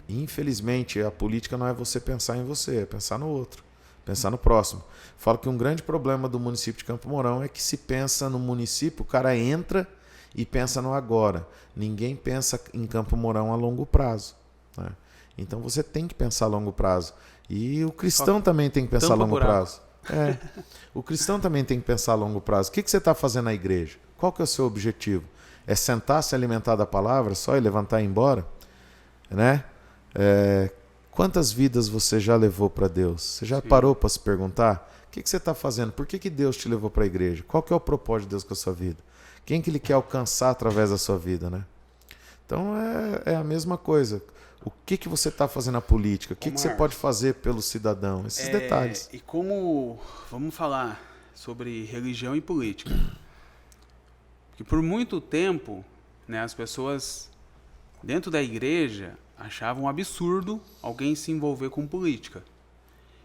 Infelizmente, a política não é você pensar em você, é pensar no outro, pensar no próximo. Falo que um grande problema do município de Campo Mourão é que se pensa no município, o cara entra e pensa no agora. Ninguém pensa em Campo Mourão a longo prazo, né? Então você tem que pensar a longo prazo. E o cristão também tem que pensar a longo prazo. O cristão também tem que pensar a longo prazo. O que você está fazendo na igreja? Qual que é o seu objetivo? É sentar, se alimentar da palavra só e levantar e ir embora? Né? Quantas vidas você já levou para Deus? Você já parou para se perguntar? O que você está fazendo? Por que Deus te levou para a igreja? Qual que é o propósito de Deus com a sua vida? Quem que Ele quer alcançar através da sua vida, né? Então é a mesma coisa. O que você está fazendo na política? O que você pode fazer pelo cidadão? Esses detalhes. E como... Vamos falar sobre religião e política. Porque por muito tempo, né, as pessoas dentro da igreja achavam um absurdo alguém se envolver com política.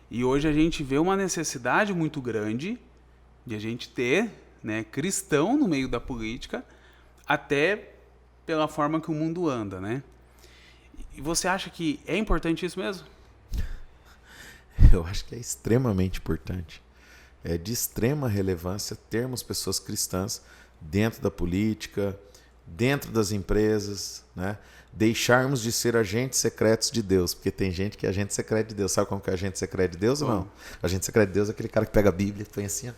E hoje a gente vê uma necessidade muito grande de a gente ter, né, cristão no meio da política, até pela forma que o mundo anda, né? E você acha que é importante isso mesmo? Eu acho que é extremamente importante. É de extrema relevância termos pessoas cristãs dentro da política, dentro das empresas, né? Deixarmos de ser agentes secretos de Deus, porque tem gente que é agente secreto de Deus. Sabe como que é agente secreto de Deus ou não? Agente secreto de Deus é aquele cara que pega a Bíblia e põe assim, ó.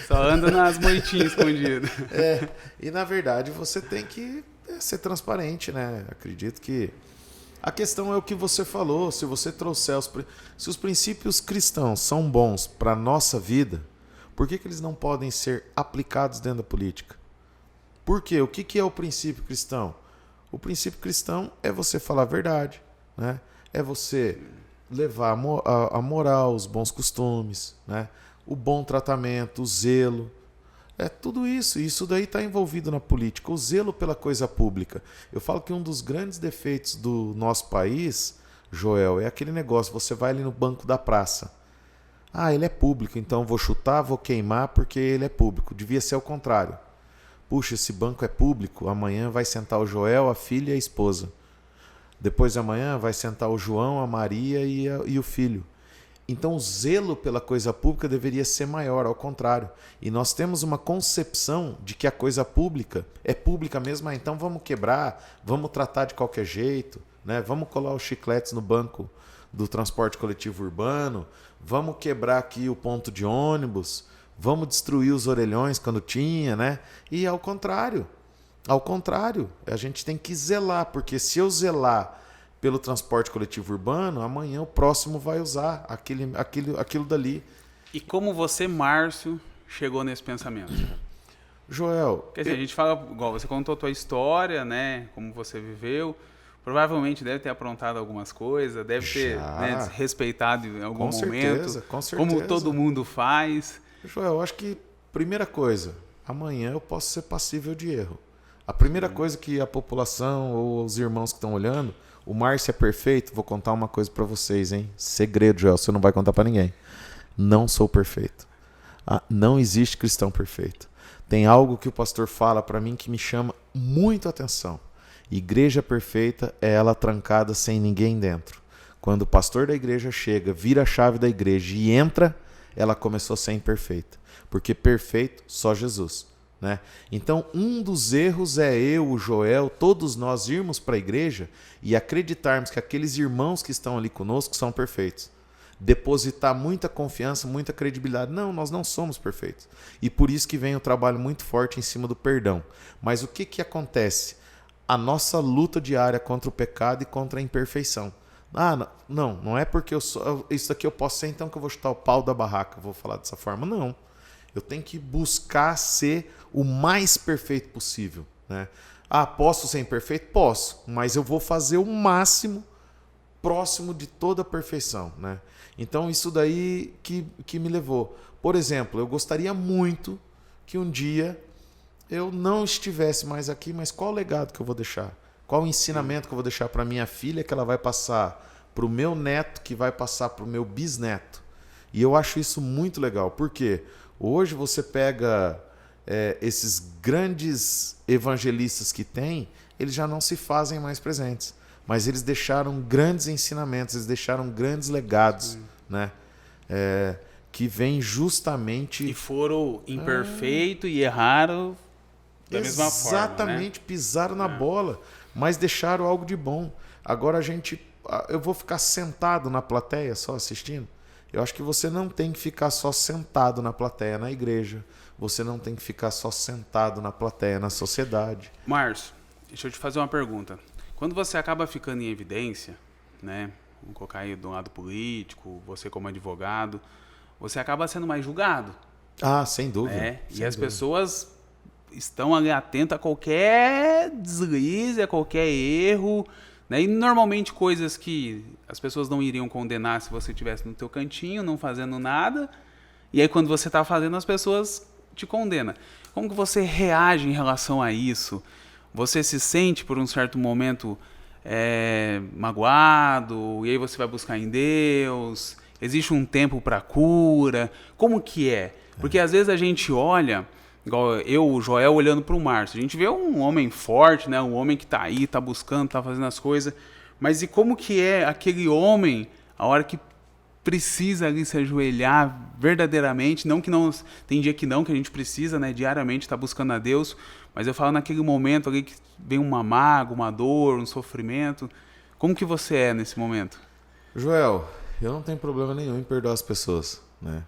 Só anda nas moitinhas escondidas. E na verdade você tem que ser transparente, né? Acredito que a questão é o que você falou. Se você trouxer se os princípios cristãos são bons para a nossa vida, por que eles não podem ser aplicados dentro da política? Por quê? O que é o princípio cristão? O princípio cristão é você falar a verdade, né? É você levar a moral, os bons costumes, né? O bom tratamento, o zelo. É tudo isso. Isso daí está envolvido na política. O zelo pela coisa pública. Eu falo que um dos grandes defeitos do nosso país, Joel, é aquele negócio. Você vai ali no banco da praça. Ah, ele é público, então vou chutar, vou queimar porque ele é público. Devia ser o contrário. Puxa, esse banco é público, amanhã vai sentar o Joel, a filha e a esposa. Depois de amanhã vai sentar o João, a Maria e o filho. Então o zelo pela coisa pública deveria ser maior, ao contrário. E nós temos uma concepção de que a coisa pública é pública mesmo, então vamos quebrar, vamos tratar de qualquer jeito, né? Vamos colar os chicletes no banco do transporte coletivo urbano, vamos quebrar aqui o ponto de ônibus, vamos destruir os orelhões quando tinha, né? E ao contrário, a gente tem que zelar, porque se eu zelar pelo transporte coletivo urbano, amanhã o próximo vai usar aquilo dali. E como você, Márcio, chegou nesse pensamento? Joel... Quer dizer, a gente fala, igual você contou a tua história, né? Como você viveu. Provavelmente deve ter aprontado algumas coisas, deve ter, né, desrespeitado em algum momento. Com certeza. Como todo mundo faz. Joel, eu acho que, primeira coisa, amanhã eu posso ser passível de erro. A primeira coisa que a população ou os irmãos que estão olhando, o Márcio é perfeito, vou contar uma coisa para vocês, hein? Segredo, Joel, você não vai contar para ninguém. Não sou perfeito. Não existe cristão perfeito. Tem algo que o pastor fala para mim que me chama muito a atenção. Igreja perfeita é ela trancada sem ninguém dentro. Quando o pastor da igreja chega, vira a chave da igreja e entra, ela começou a ser imperfeita. Porque perfeito só Jesus, né? Então, um dos erros é eu, o Joel, todos nós irmos para a igreja e acreditarmos que aqueles irmãos que estão ali conosco são perfeitos. Depositar muita confiança, muita credibilidade. Não, nós não somos perfeitos. E por isso que vem o trabalho muito forte em cima do perdão. Mas o que acontece? A nossa luta diária contra o pecado e contra a imperfeição. Não é porque isso daqui eu posso ser, então que eu vou chutar o pau da barraca, eu vou falar dessa forma. Não. Eu tenho que buscar ser o mais perfeito possível, né? Posso ser imperfeito? Posso, mas eu vou fazer o máximo próximo de toda a perfeição, né? Então isso daí que me levou. Por exemplo, eu gostaria muito que um dia eu não estivesse mais aqui, mas qual o legado que eu vou deixar? Qual o ensinamento que eu vou deixar para minha filha, que ela vai passar para o meu neto, que vai passar para o meu bisneto? E eu acho isso muito legal. Por quê? Hoje você pega esses grandes evangelistas que tem, eles já não se fazem mais presentes. Mas eles deixaram grandes ensinamentos, eles deixaram grandes legados, né? Que vêm justamente... E foram imperfeitos e erraram da mesma forma, né? Exatamente, pisaram na bola, mas deixaram algo de bom. Agora eu vou ficar sentado na plateia só assistindo? Eu acho que você não tem que ficar só sentado na plateia na igreja. Você não tem que ficar só sentado na plateia na sociedade. Márcio, deixa eu te fazer uma pergunta. Quando você acaba ficando em evidência, né? Vamos colocar aí do lado político, você como advogado, você acaba sendo mais julgado. Sem dúvida. E as pessoas estão ali atentas a qualquer deslize, a qualquer erro, né? E normalmente coisas que as pessoas não iriam condenar se você estivesse no teu cantinho, não fazendo nada. E aí quando você está fazendo, as pessoas te condenam. Como que você reage em relação a isso? Você se sente por um certo momento magoado? E aí você vai buscar em Deus? Existe um tempo para cura? Como que é? Porque às vezes a gente olha, igual eu, o Joel, olhando para o Márcio. A gente vê um homem forte, né? Um homem que está aí, está buscando, está fazendo as coisas. Mas e como que é aquele homem, a hora que precisa ali se ajoelhar verdadeiramente? Não que não, tem dia que não, que a gente precisa, né? Diariamente estar buscando a Deus. Mas eu falo naquele momento ali que vem uma mágoa, uma dor, um sofrimento. Como que você é nesse momento? Joel, eu não tenho problema nenhum em perdoar as pessoas, né?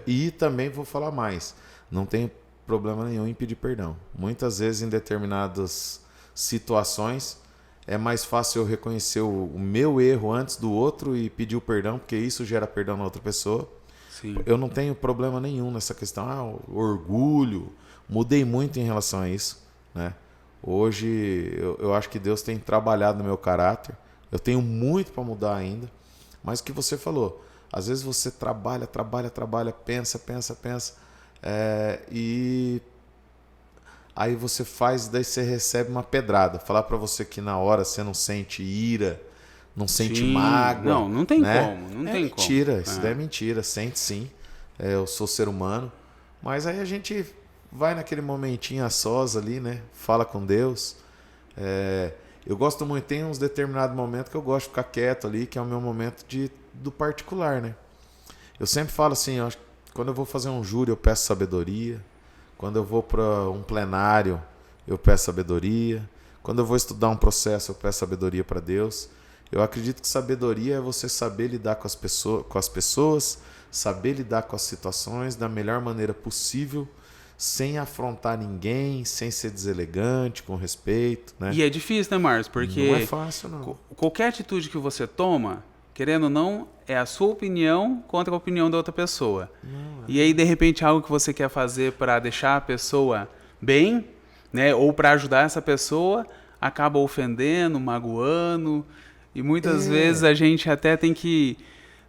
E também vou falar mais. Não tenho problema nenhum em pedir perdão. Muitas vezes, em determinadas situações, é mais fácil eu reconhecer o meu erro antes do outro e pedir o perdão, porque isso gera perdão na outra pessoa. Sim. Eu não tenho problema nenhum nessa questão. Orgulho. Mudei muito em relação a isso, né? Hoje eu acho que Deus tem trabalhado no meu caráter. Eu tenho muito para mudar ainda. Mas o que você falou, às vezes você trabalha, pensa. E aí você faz, daí você recebe uma pedrada. Falar para você que na hora você não sente ira, não sente mágoa. Não tem né? como. Não tem mentira, como. Isso daí é mentira. Sente sim. Eu sou ser humano. Mas aí a gente vai naquele momentinho a sós ali, né? Fala com Deus. Eu gosto muito, tem uns determinados momentos que eu gosto de ficar quieto ali, que é o meu momento do particular, né? Eu sempre falo assim, quando eu vou fazer um júri eu peço sabedoria, quando eu vou para um plenário eu peço sabedoria, quando eu vou estudar um processo eu peço sabedoria para Deus. Eu acredito que sabedoria é você saber lidar com as pessoas, saber lidar com as situações da melhor maneira possível, sem afrontar ninguém, sem ser deselegante, com respeito, né? E é difícil, né, Márcio? Porque não é fácil, não. Qualquer atitude que você toma, querendo ou não, é a sua opinião contra a opinião da outra pessoa. E aí, de repente, algo que você quer fazer para deixar a pessoa bem, né, ou para ajudar essa pessoa, acaba ofendendo, magoando. E muitas vezes a gente até tem que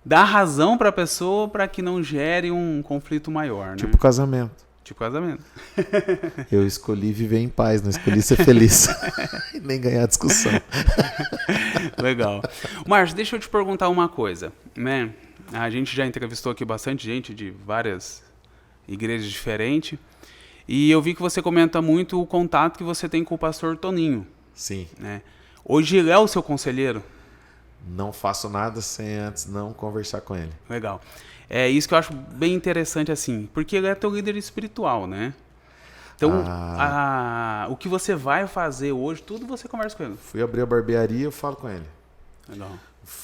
dar razão para a pessoa para que não gere um conflito maior, né? Tipo casamento. Eu escolhi viver em paz, não escolhi ser feliz. E nem ganhar discussão. Legal. Márcio, deixa eu te perguntar uma coisa, né? A gente já entrevistou aqui bastante gente de várias igrejas diferentes. E eu vi que você comenta muito o contato que você tem com o pastor Toninho. Sim. Né? Hoje ele é o seu conselheiro? Não faço nada sem antes não conversar com ele. Legal. É isso que eu acho bem interessante, assim, porque ele é teu líder espiritual, né? Então, o que você vai fazer hoje, tudo você conversa com ele. Fui abrir a barbearia, eu falo com ele. Legal.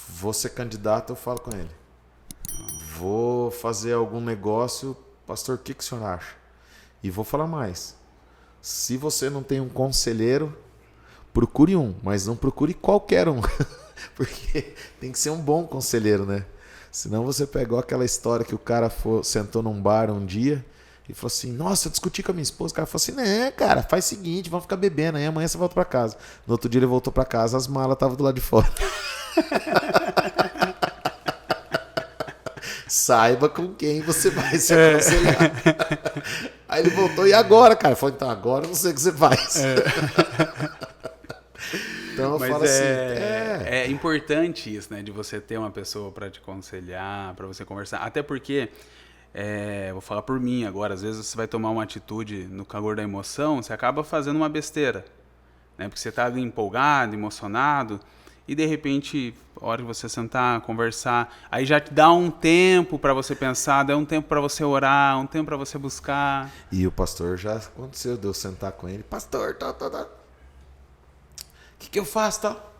Vou ser candidato, eu falo com ele. Vou fazer algum negócio, pastor, o que o senhor acha? E vou falar mais. Se você não tem um conselheiro, procure um, mas não procure qualquer um. Porque tem que ser um bom conselheiro, né? Senão você pegou aquela história que o cara sentou num bar um dia e falou assim, nossa, eu discuti com a minha esposa. O cara falou assim, né, cara, faz o seguinte, vamos ficar bebendo aí, amanhã você volta pra casa. No outro dia ele voltou pra casa, as malas estavam do lado de fora. Saiba com quem você vai se aconselhar. Aí ele voltou, e agora, cara? Eu falei, então agora eu não sei o que você faz. Então eu Mas falo assim, é importante isso, né? De você ter uma pessoa para te aconselhar, para você conversar. Até porque, vou falar por mim agora, às vezes você vai tomar uma atitude no calor da emoção, você acaba fazendo uma besteira, né? Porque você está ali empolgado, emocionado, e de repente, a hora que você sentar, conversar, aí já te dá um tempo para você pensar, dá um tempo para você orar, um tempo para você buscar. E o pastor já aconteceu, de eu sentar com ele, pastor, tá. O que eu faço, tal?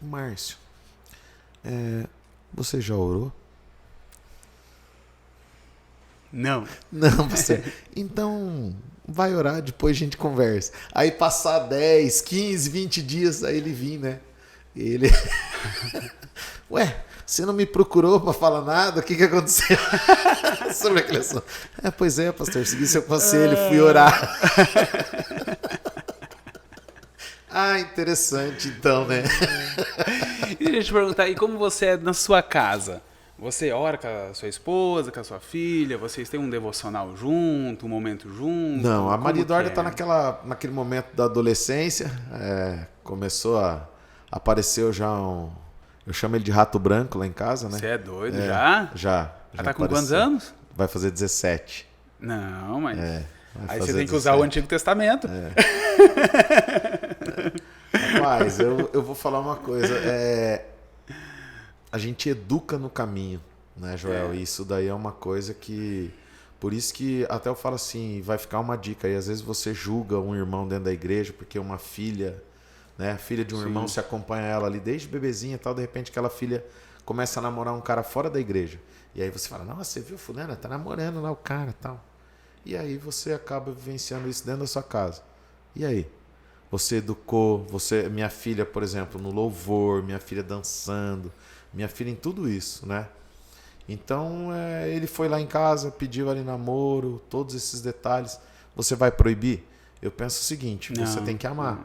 Márcio, você já orou? Não. Não, pastor. Então, vai orar, depois a gente conversa. Aí passar 10, 15, 20 dias, aí ele vir, né? Ele... Ué, você não me procurou para falar nada? O que aconteceu? Sobre aquele assunto. Pois é, pastor, segui seu conselho, fui orar. Interessante então, né? E deixa eu te perguntar, e como você é na sua casa? Você ora com a sua esposa, com a sua filha? Vocês têm um devocional junto, um momento junto? Não, a Maria Eduarda está naquele momento da adolescência, começou a apareceu já eu chamo ele de rato branco lá em casa, né? Você é doido, já? Já Ela tá com quantos anos? Vai fazer 17. Não, mas... Aí você tem que 17. usar o Antigo Testamento. Rapaz, eu vou falar uma coisa. A gente educa no caminho, né, Joel? Isso daí é uma coisa que... Por isso que até eu falo assim, vai ficar uma dica aí. Às vezes você julga um irmão dentro da igreja porque uma filha, né? A filha de um irmão, se acompanha ela ali desde bebezinha e tal. De repente aquela filha começa a namorar um cara fora da igreja. E aí você fala, nossa, você viu fulana? Tá namorando lá o cara e tal. E aí você acaba vivenciando isso dentro da sua casa. E aí? Você educou, minha filha, por exemplo, no louvor, minha filha dançando, minha filha em tudo isso, né? Então, ele foi lá em casa, pediu ali namoro, todos esses detalhes. Você vai proibir? Eu penso o seguinte, você tem que amar.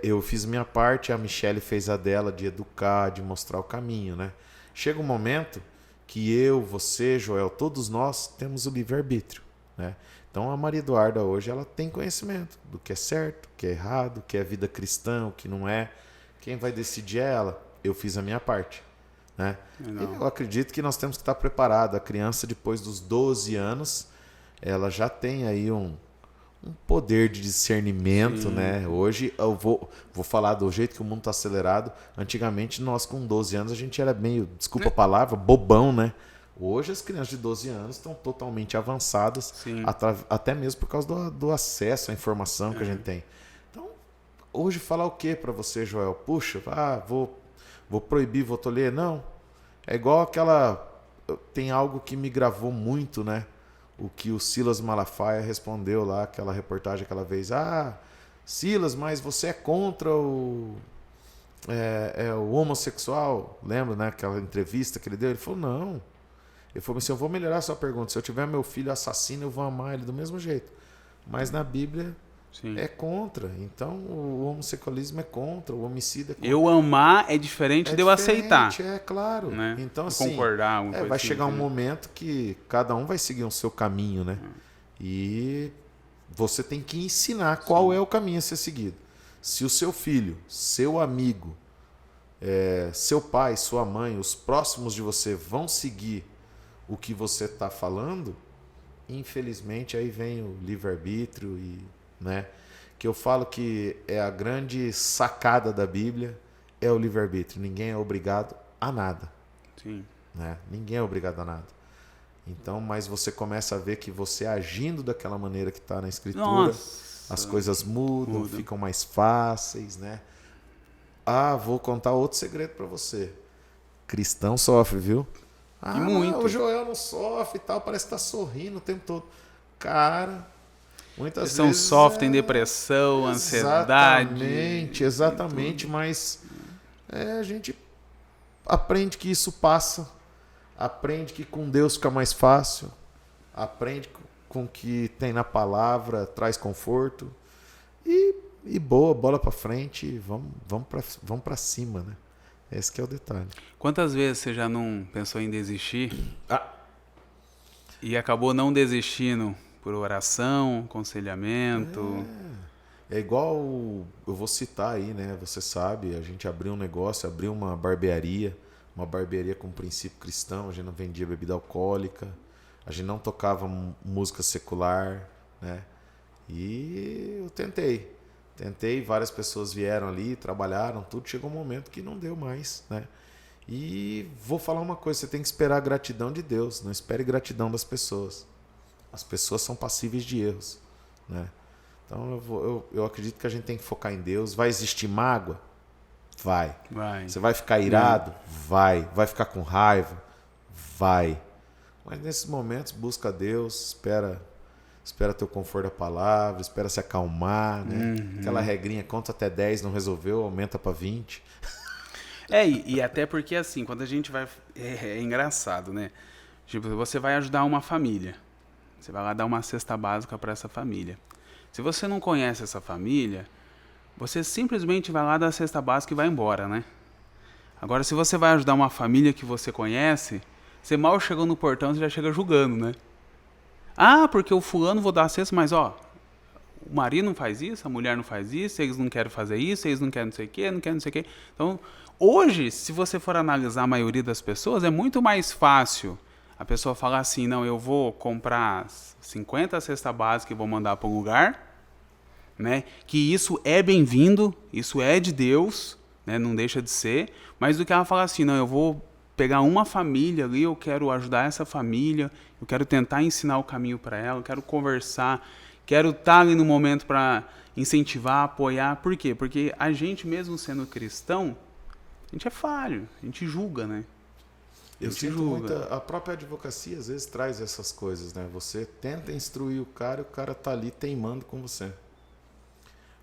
Eu fiz minha parte, a Michelle fez a dela de educar, de mostrar o caminho, né? Chega um momento que eu, você, Joel, todos nós temos o livre-arbítrio, né? Então a Maria Eduarda hoje ela tem conhecimento do que é certo, o que é errado, o que é vida cristã, o que não é. Quem vai decidir é ela. Eu fiz a minha parte, né? Eu acredito que nós temos que estar preparados. A criança, depois dos 12 anos, ela já tem aí um poder de discernimento, né? Hoje eu vou falar do jeito que o mundo está acelerado. Antigamente, nós com 12 anos, a gente era meio, desculpa a palavra, bobão, né? Hoje as crianças de 12 anos estão totalmente avançadas, até mesmo por causa do acesso à informação que a gente tem. Então, hoje falar o que para você, Joel? Puxa, vou proibir, vou tolher? Não. É igual tem algo que me gravou muito, né? O que o Silas Malafaia respondeu lá, aquela reportagem aquela vez. Silas, mas você é contra o homossexual? Lembra, né? Aquela entrevista que ele deu? Ele falou, não. Ele falou assim, eu vou melhorar a sua pergunta. Se eu tiver meu filho assassino, eu vou amar ele do mesmo jeito. Mas na Bíblia é contra. Então o homossexualismo é contra, o homicídio é contra. Eu amar é diferente de eu aceitar. É claro. Né? Então assim, concordar, vai chegar um momento que cada um vai seguir o seu caminho, né? E você tem que ensinar qual é o caminho a ser seguido. Se o seu filho, seu amigo, seu pai, sua mãe, os próximos de você vão seguir o que você está falando, infelizmente aí vem o livre-arbítrio, né? Que eu falo que é a grande sacada da Bíblia, é o livre-arbítrio. Ninguém é obrigado a nada. Sim. Né? Ninguém é obrigado a nada. Então, mas você começa a ver que você agindo daquela maneira que está na Escritura, as coisas mudam, ficam mais fáceis, né? Vou contar outro segredo para você. Cristão sofre, viu? Muito. O Joel não sofre e tal, parece que tá sorrindo o tempo todo. Cara, muitas vezes... sofrem depressão, ansiedade. Exatamente, mas a gente aprende que isso passa, aprende que com Deus fica mais fácil, aprende com o que tem na palavra, traz conforto e boa, bola para frente, vamos para cima, né? Esse que é o detalhe. Quantas vezes você já não pensou em desistir e acabou não desistindo por oração, aconselhamento? É igual, eu vou citar aí, né? Você sabe, a gente abriu um negócio, abriu uma barbearia com princípio cristão, a gente não vendia bebida alcoólica, a gente não tocava música secular, né? E eu tentei, várias pessoas vieram ali, trabalharam, tudo, chegou um momento que não deu mais, né? E vou falar uma coisa, você tem que esperar a gratidão de Deus, não espere gratidão das pessoas. As pessoas são passíveis de erros, né? Então eu acredito que a gente tem que focar em Deus. Vai existir mágoa? Vai. Você vai ficar irado? Vai. Vai ficar com raiva? Vai. Mas nesses momentos busca Deus, espera ter o conforto da palavra, espera se acalmar, né? Aquela regrinha, conta até 10, não resolveu, aumenta para 20. E até porque assim, quando a gente vai... É engraçado, né? Tipo, você vai ajudar uma família. Você vai lá dar uma cesta básica para essa família. Se você não conhece essa família, você simplesmente vai lá dar a cesta básica e vai embora, né? Agora, se você vai ajudar uma família que você conhece, você mal chegou no portão, você já chega julgando, né? Ah, porque o fulano vou dar a cesta, mas ó, o marido não faz isso, a mulher não faz isso, eles não querem fazer isso, eles não querem não sei o quê, não querem não sei o quê. Então, hoje, se você for analisar a maioria das pessoas, é muito mais fácil a pessoa falar assim, não, eu vou comprar 50 cesta básica e vou mandar para um lugar, né? Que isso é bem-vindo, isso é de Deus, né? Não deixa de ser, mas do que ela falar assim, não, eu vou pegar uma família ali, eu quero ajudar essa família, eu quero tentar ensinar o caminho para ela, eu quero conversar, quero estar ali no momento para incentivar, apoiar. Por quê? Porque a gente, mesmo sendo cristão, a gente é falho, a gente julga, né? Eu sinto muito, a própria advocacia às vezes traz essas coisas, né? Você tenta instruir o cara tá ali teimando com você.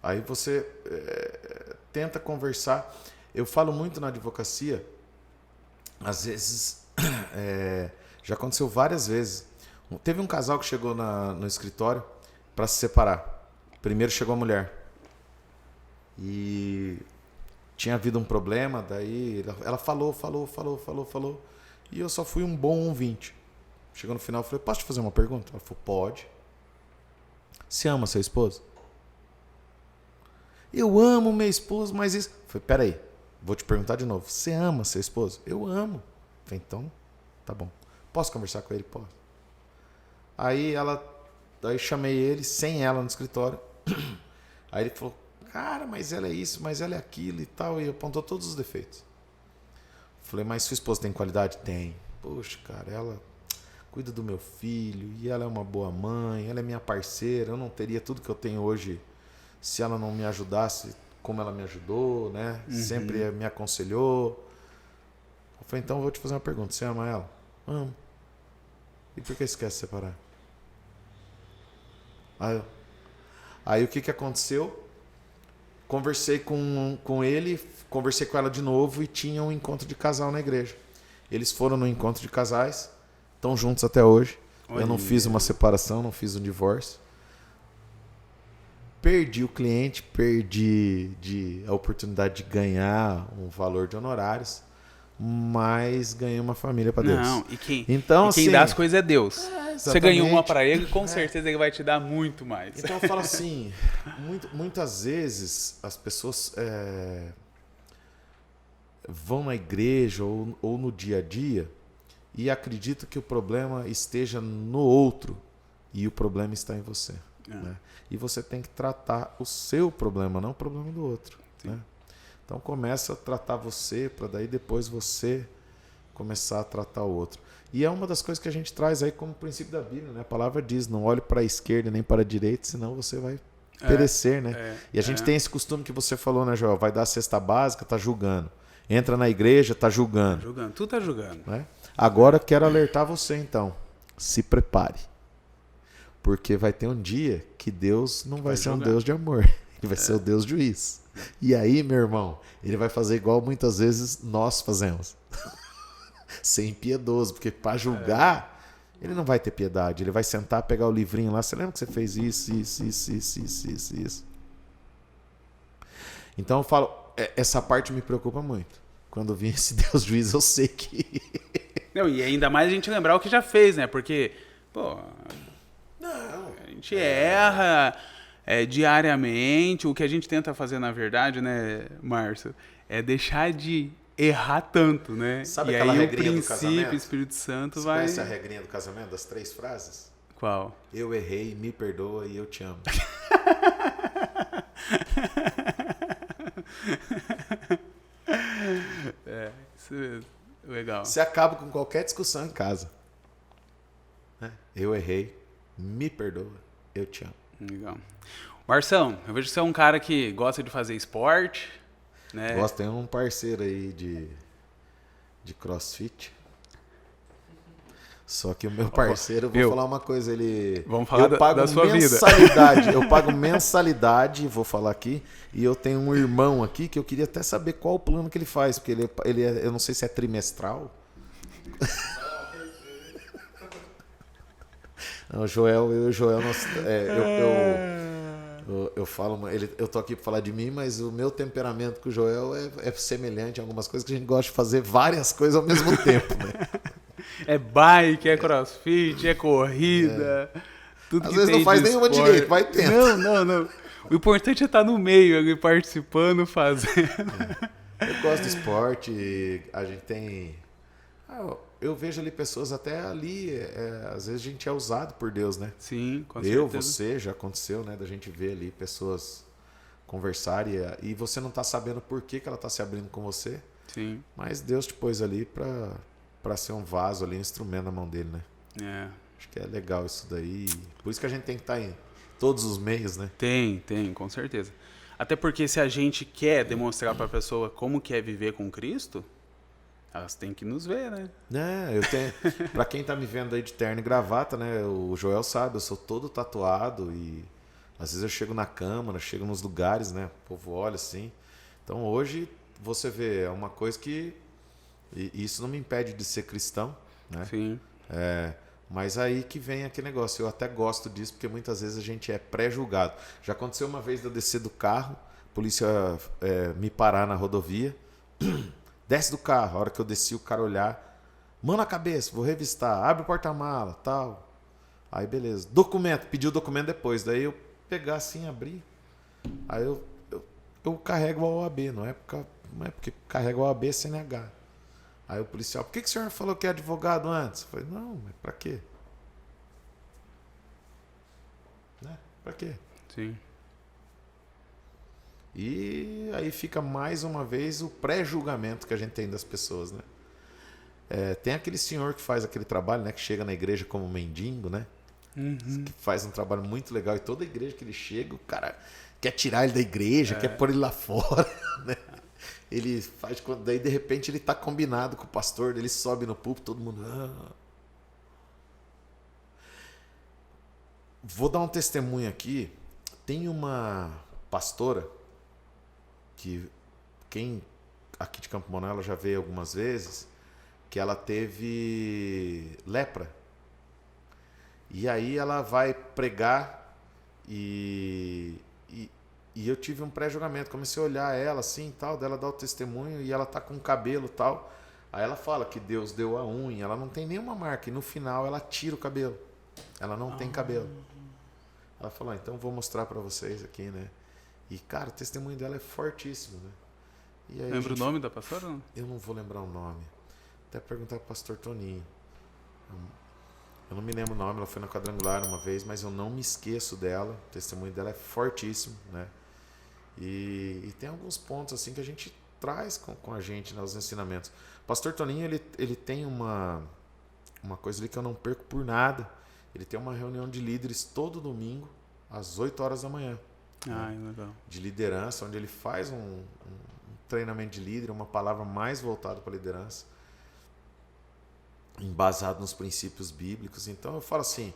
Aí você tenta conversar. Eu falo muito na advocacia, às vezes, já aconteceu várias vezes. Teve um casal que chegou no escritório para se separar. Primeiro chegou a mulher. E tinha havido um problema, daí ela falou. E eu só fui um bom ouvinte. Chegou no final, eu falei, posso te fazer uma pergunta? Ela falou, pode. Você ama seu esposo? Eu amo meu esposo, mas isso... Eu falei, peraí, vou te perguntar de novo. Você ama seu esposo? Eu amo. Eu falei, então, tá bom. Posso conversar com ele? Posso. Aí chamei ele, sem ela no escritório. Aí ele falou, cara, mas ela é isso, mas ela é aquilo e tal. E apontou todos os defeitos. Falei, mas sua esposa tem qualidade? Tem. Poxa, cara, ela cuida do meu filho e ela é uma boa mãe, ela é minha parceira, eu não teria tudo que eu tenho hoje se ela não me ajudasse como ela me ajudou, né? Sempre me aconselhou. Eu falei, então eu vou te fazer uma pergunta, você ama ela? Amo. E por que você quer se separar? Aí o que aconteceu? Conversei com ele, conversei com ela de novo e tinha um encontro de casal na igreja. Eles foram no encontro de casais, estão juntos até hoje. Olha, eu não fiz uma separação, não fiz um divórcio. Perdi o cliente, perdi a oportunidade de ganhar um valor de honorários, mas ganhei uma família para Deus. Não, quem assim, dá as coisas é Deus. Você ganhou uma para ele, com certeza ele vai te dar muito mais. Então eu falo assim, muitas vezes as pessoas vão na igreja ou no dia a dia e acreditam que o problema esteja no outro e o problema está em você. Né? E você tem que tratar o seu problema, não o problema do outro. Né? Então começa a tratar você para daí depois você começar a tratar o outro. E é uma das coisas que a gente traz aí como princípio da Bíblia, né? A palavra diz, não olhe para a esquerda nem para a direita, senão você vai perecer, né? E a gente tem esse costume que você falou, né, Joel? Vai dar a cesta básica, tá julgando. Entra na igreja, tá julgando. Tu tá julgando. Né? Agora quero alertar você então, se prepare. Porque vai ter um dia que Deus não vai ser julgar. Um Deus de amor. Ele vai ser o Deus juiz. E aí, meu irmão, ele vai fazer igual muitas vezes nós fazemos. Ser impiedoso, porque para julgar, ele não vai ter piedade. Ele vai sentar, pegar o livrinho lá. Você lembra que você fez isso? Então eu falo, essa parte me preocupa muito. Quando vir esse Deus juiz, eu sei que... Não, e ainda mais a gente lembrar o que já fez, né? Porque, pô, a gente erra diariamente. O que a gente tenta fazer, na verdade, né, Márcio, é deixar de errar tanto, né? Sabe e aquela aí regrinha o do princípio, casamento? o Espírito Santo Você vai... conhece a regrinha do casamento, das 3 frases? Qual? Eu errei, me perdoa e eu te amo. Isso mesmo. Legal. Você acaba com qualquer discussão em casa. Né? Eu errei, me perdoa, eu te amo. Legal. Marção, eu vejo que você é um cara que gosta de fazer esporte, né? Gosto, tem um parceiro aí de CrossFit. Só que o meu parceiro, eu vou falar uma coisa, ele... Vamos falar da sua mensalidade, vida. Eu pago mensalidade, vou falar aqui, e eu tenho um irmão aqui que eu queria até saber qual o plano que ele faz, porque ele eu não sei se é trimestral. Não, eu e o Joel, eu falo, eu tô aqui para falar de mim, mas o meu temperamento com o Joel é semelhante em algumas coisas que a gente gosta de fazer várias coisas ao mesmo tempo, né? É bike, é crossfit, é corrida. Tudo Às que vezes tem não faz de nenhuma esporte. direito, vai tenta. Não. O importante é estar no meio ali, participando, fazendo. Eu gosto de esporte, a gente tem... eu vejo ali pessoas até ali, às vezes a gente é usado por Deus, né? Sim, com certeza. Você, já aconteceu, né? Da gente ver ali pessoas conversarem e você não tá sabendo por que ela tá se abrindo com você. Sim. Mas Deus te pôs ali para ser um vaso ali, um instrumento na mão dele, né? É. Acho que é legal isso daí. Por isso que a gente tem que estar em todos os meios, né? Tem, com certeza. Até porque se a gente quer demonstrar para a pessoa como que é viver com Cristo, elas têm que nos ver, né? Eu tenho. Pra quem tá me vendo aí de terno e gravata, né? O Joel sabe, eu sou todo tatuado e às vezes eu chego na câmara, chego nos lugares, né? O povo olha assim. Então hoje você vê, é uma coisa que. E isso não me impede de ser cristão, né? Sim. Mas aí que vem aquele negócio. Eu até gosto disso, porque muitas vezes a gente é pré-julgado. Já aconteceu uma vez de eu descer do carro, a polícia me parar na rodovia. Desce do carro, a hora que eu desci, o cara olhar, mão na cabeça, vou revistar, abre o porta-mala, tal. Aí beleza, documento, pediu o documento depois, daí eu pegar assim, abrir, aí eu carrego a OAB, não é porque carrego a OAB é CNH. Aí o policial, por que o senhor falou que é advogado antes? Eu falei, não, mas pra quê? Né? Pra quê? Sim. E aí fica mais uma vez o pré-julgamento que a gente tem das pessoas, né? Tem aquele senhor que faz aquele trabalho, né? Que chega na igreja como mendigo, né? Uhum. Que faz um trabalho muito legal. E toda igreja que ele chega, o cara quer tirar ele da igreja, quer pôr ele lá fora, né? Ele faz, daí de repente ele tá combinado com o pastor, ele sobe no púlpito, todo mundo... Vou dar um testemunho aqui. Tem uma pastora que quem aqui de Campo Mourão ela já veio algumas vezes, que ela teve lepra. E aí ela vai pregar e eu tive um pré-julgamento. Comecei a olhar ela assim, tal, dela dar o testemunho e ela tá com cabelo tal. Aí ela fala que Deus deu a unha, ela não tem nenhuma marca e no final ela tira o cabelo. Ela não tem cabelo. Ela falou, então vou mostrar para vocês aqui, né? E, cara, o testemunho dela é fortíssimo, né? E aí, Lembra o nome da pastora? Não? Eu não vou lembrar o nome. Até perguntar pro pastor Toninho. Eu não me lembro o nome, ela foi na quadrangular uma vez, mas eu não me esqueço dela. O testemunho dela é fortíssimo, né? E tem alguns pontos assim que a gente traz com a gente nos ensinamentos. O pastor Toninho, ele tem uma coisa ali que eu não perco por nada. Ele tem uma reunião de líderes todo domingo, às 8 horas da manhã. Legal. De liderança, onde ele faz um treinamento de líder, uma palavra mais voltada para a liderança. embasado nos princípios bíblicos. Então eu falo assim,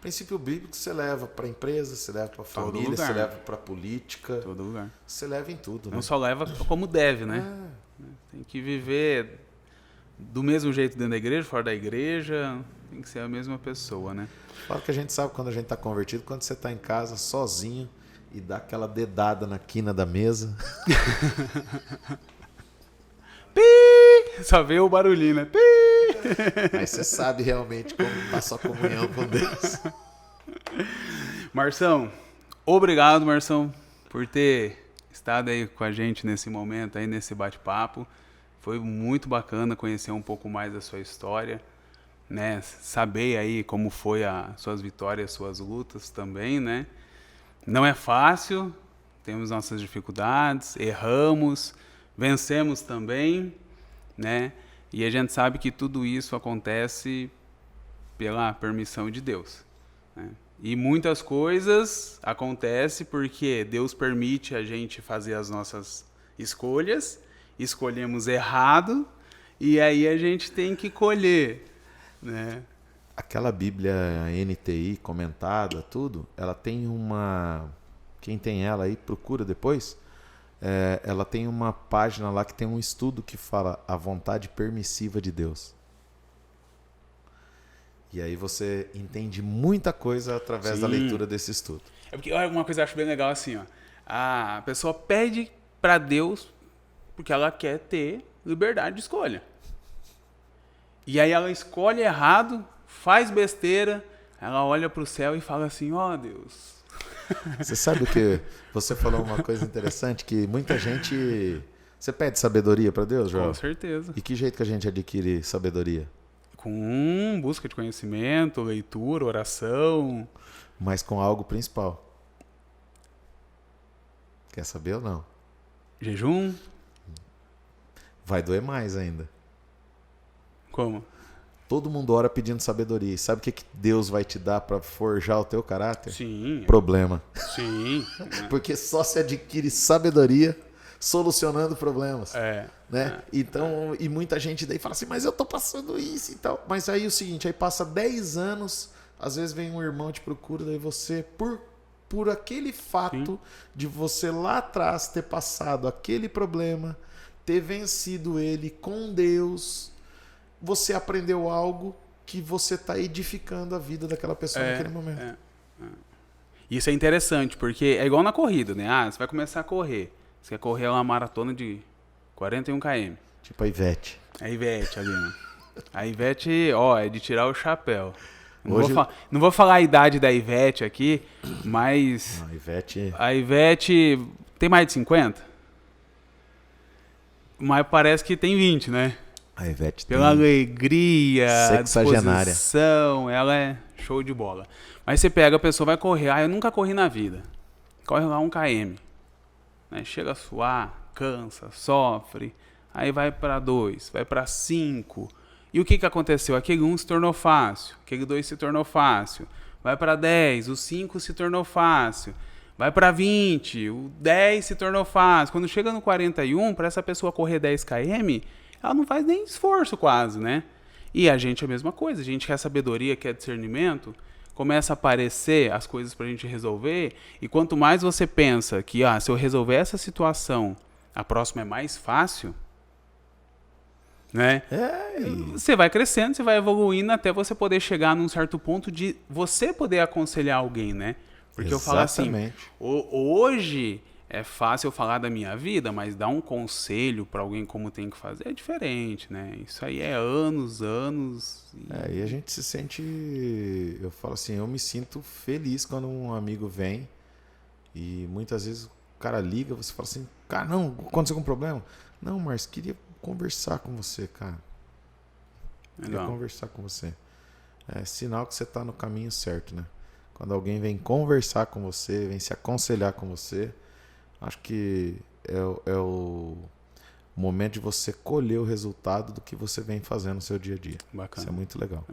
princípio bíblico você leva para a empresa, você leva para a família, você leva para a política. Todo lugar. Você leva em tudo. Não né? só leva como deve, né? Tem que viver do mesmo jeito dentro da igreja, fora da igreja. Tem que ser a mesma pessoa, né? Fala que a gente sabe quando a gente está convertido, quando você está em casa sozinho e dá aquela dedada na quina da mesa. Pi! Só vê o barulhinho, né? Pi! Aí você sabe realmente como está a sua comunhão com Deus. Marção, obrigado, Marção, por ter estado aí com a gente nesse momento, aí nesse bate-papo. Foi muito bacana conhecer um pouco mais da sua história, né? Saber aí como foi as suas vitórias, suas lutas também, né? Não é fácil, temos nossas dificuldades, erramos, vencemos também, né? E a gente sabe que tudo isso acontece pela permissão de Deus, né? E muitas coisas acontecem porque Deus permite a gente fazer as nossas escolhas, escolhemos errado, e aí a gente tem que colher, né? Aquela Bíblia NTI comentada, tudo, ela tem uma... Quem tem ela aí, procura depois. Ela tem uma página lá que tem um estudo que fala a vontade permissiva de Deus. E aí você entende muita coisa através da leitura desse estudo. É porque olha, uma coisa que eu acho bem legal assim, ó. A pessoa pede para Deus porque ela quer ter liberdade de escolha. E aí ela escolhe errado, faz besteira, ela olha para o céu e fala assim, ó Deus. Você sabe o que? Você falou uma coisa interessante, que muita gente... Você pede sabedoria para Deus, João? Com certeza. E que jeito que a gente adquire sabedoria? Com busca de conhecimento, leitura, oração. Mas com algo principal. Quer saber ou não? Jejum. Vai doer mais ainda. Como? Todo mundo ora pedindo sabedoria. E sabe o que Deus vai te dar para forjar o teu caráter? Sim. Problema. Sim. Porque só se adquire sabedoria solucionando problemas. Né? Então, e muita gente daí fala assim, mas eu tô passando isso e tal. Mas aí é o seguinte, aí passa 10 anos, às vezes vem um irmão te procura, daí você, por aquele fato de você lá atrás ter passado aquele problema, ter vencido ele com Deus, você aprendeu algo que você está edificando a vida daquela pessoa naquele momento. Isso é interessante, porque é igual na corrida, né? Você vai começar a correr. Você quer correr uma maratona de 41 km. Tipo a Ivete. A Ivete ali, né? A Ivete, é de tirar o chapéu. Não vou falar a idade da Ivete aqui, mas... A Ivete tem mais de 50? Mas parece que tem 20, né? A Ivete Pela alegria, sexagenária. disposição, ela é show de bola. Mas você pega, a pessoa vai correr. Eu nunca corri na vida. Corre lá 1 km. Né? Chega a suar, cansa, sofre. Aí vai para 2, vai para 5. E o que aconteceu? Aquele 1 se tornou fácil. Aquele 2 se tornou fácil. Vai para 10, o 5 se tornou fácil. Vai para 20, o 10 se tornou fácil. Quando chega no 41, para essa pessoa correr 10 km, ela não faz nem esforço quase, né? E a gente é a mesma coisa. A gente quer sabedoria, quer discernimento. Começa a aparecer as coisas pra gente resolver. E quanto mais você pensa que, se eu resolver essa situação, a próxima é mais fácil, né? Você vai crescendo, você vai evoluindo até você poder chegar num certo ponto de você poder aconselhar alguém, né? Porque eu falo assim, hoje é fácil eu falar da minha vida, mas dar um conselho para alguém como tem que fazer é diferente, né? Isso aí é anos. E a gente se sente... Eu falo assim, eu me sinto feliz quando um amigo vem e muitas vezes o cara liga, você fala assim, cara, não, aconteceu algum problema? Não, Marcio, queria conversar com você, cara. Queria conversar com você. É sinal que você está no caminho certo, né? Quando alguém vem conversar com você, vem se aconselhar com você, acho que é o momento de você colher o resultado do que você vem fazendo no seu dia a dia. Bacana. Isso é muito legal.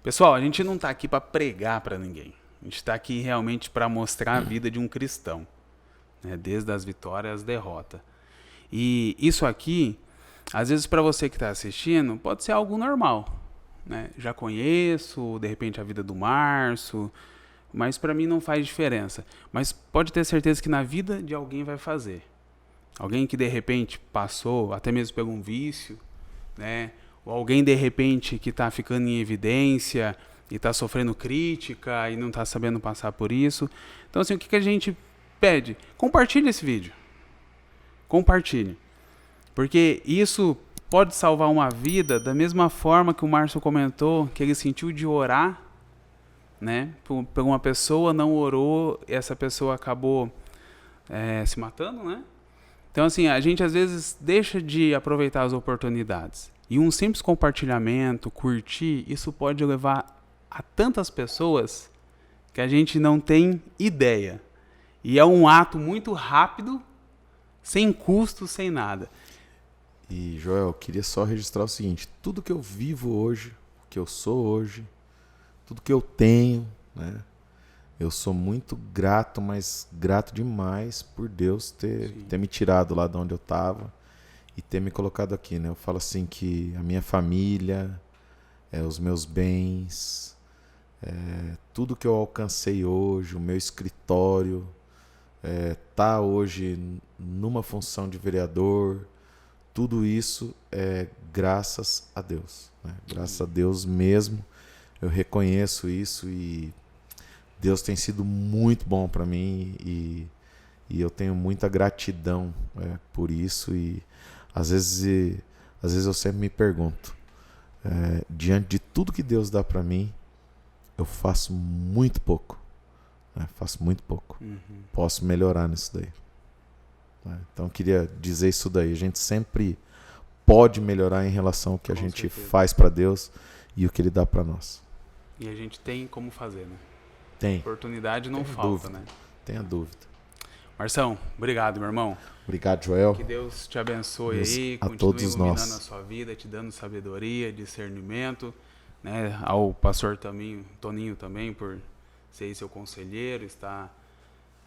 Pessoal, a gente não está aqui para pregar para ninguém. A gente está aqui realmente para mostrar a vida de um cristão, né? Desde as vitórias às derrotas. E isso aqui, às vezes para você que está assistindo, pode ser algo normal. né? Já conheço, de repente, a vida do Márcio, mas para mim não faz diferença. Mas pode ter certeza que na vida de alguém vai fazer. Alguém que de repente passou, até mesmo pelo um vício, né? Ou alguém de repente que está ficando em evidência e está sofrendo crítica e não está sabendo passar por isso. Então, assim, o que a gente pede? Compartilhe esse vídeo. Compartilhe. Porque isso pode salvar uma vida da mesma forma que o Márcio comentou, que ele sentiu de orar, né? Por uma pessoa, não orou, e essa pessoa acabou se matando, né? Então, assim, a gente às vezes deixa de aproveitar as oportunidades. E um simples compartilhamento, curtir, isso pode levar a tantas pessoas que a gente não tem ideia. E é um ato muito rápido, sem custo, sem nada. E, Joel, eu queria só registrar o seguinte: tudo que eu vivo hoje, o que eu sou hoje, tudo que eu tenho, né? Eu sou muito grato, mas grato demais por Deus ter me tirado lá de onde eu estava e ter me colocado aqui, né? Eu falo assim que a minha família, os meus bens, tudo que eu alcancei hoje, o meu escritório, tá hoje numa função de vereador, tudo isso é graças a Deus, né? Graças a Deus mesmo, eu reconheço isso e Deus tem sido muito bom para mim e eu tenho muita gratidão por isso. E às vezes eu sempre me pergunto, diante de tudo que Deus dá para mim, eu faço muito pouco, né? Faço muito pouco. Posso melhorar nisso daí, né? Então eu queria dizer isso daí. A gente sempre pode melhorar em relação ao que a gente faz para Deus e o que Ele dá para nós. E a gente tem como fazer, né? Tem. Oportunidade não falta, dúvida, né? Tenha dúvida. Marção, obrigado, meu irmão. Obrigado, Joel. Que Deus te abençoe aí, a continue todos iluminando nós. a sua vida, te dando sabedoria, discernimento, né? Ao pastor Toninho também, por ser seu conselheiro, estar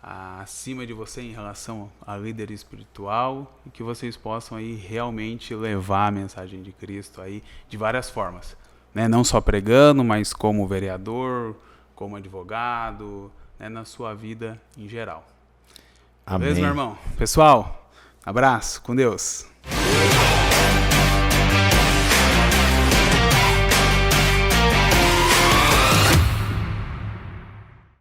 acima de você em relação a líder espiritual, e que vocês possam aí realmente levar a mensagem de Cristo aí de várias formas, né? Não só pregando, mas como vereador, como advogado, né? Na sua vida em geral. Amém. Beleza, meu irmão? Pessoal, abraço, com Deus.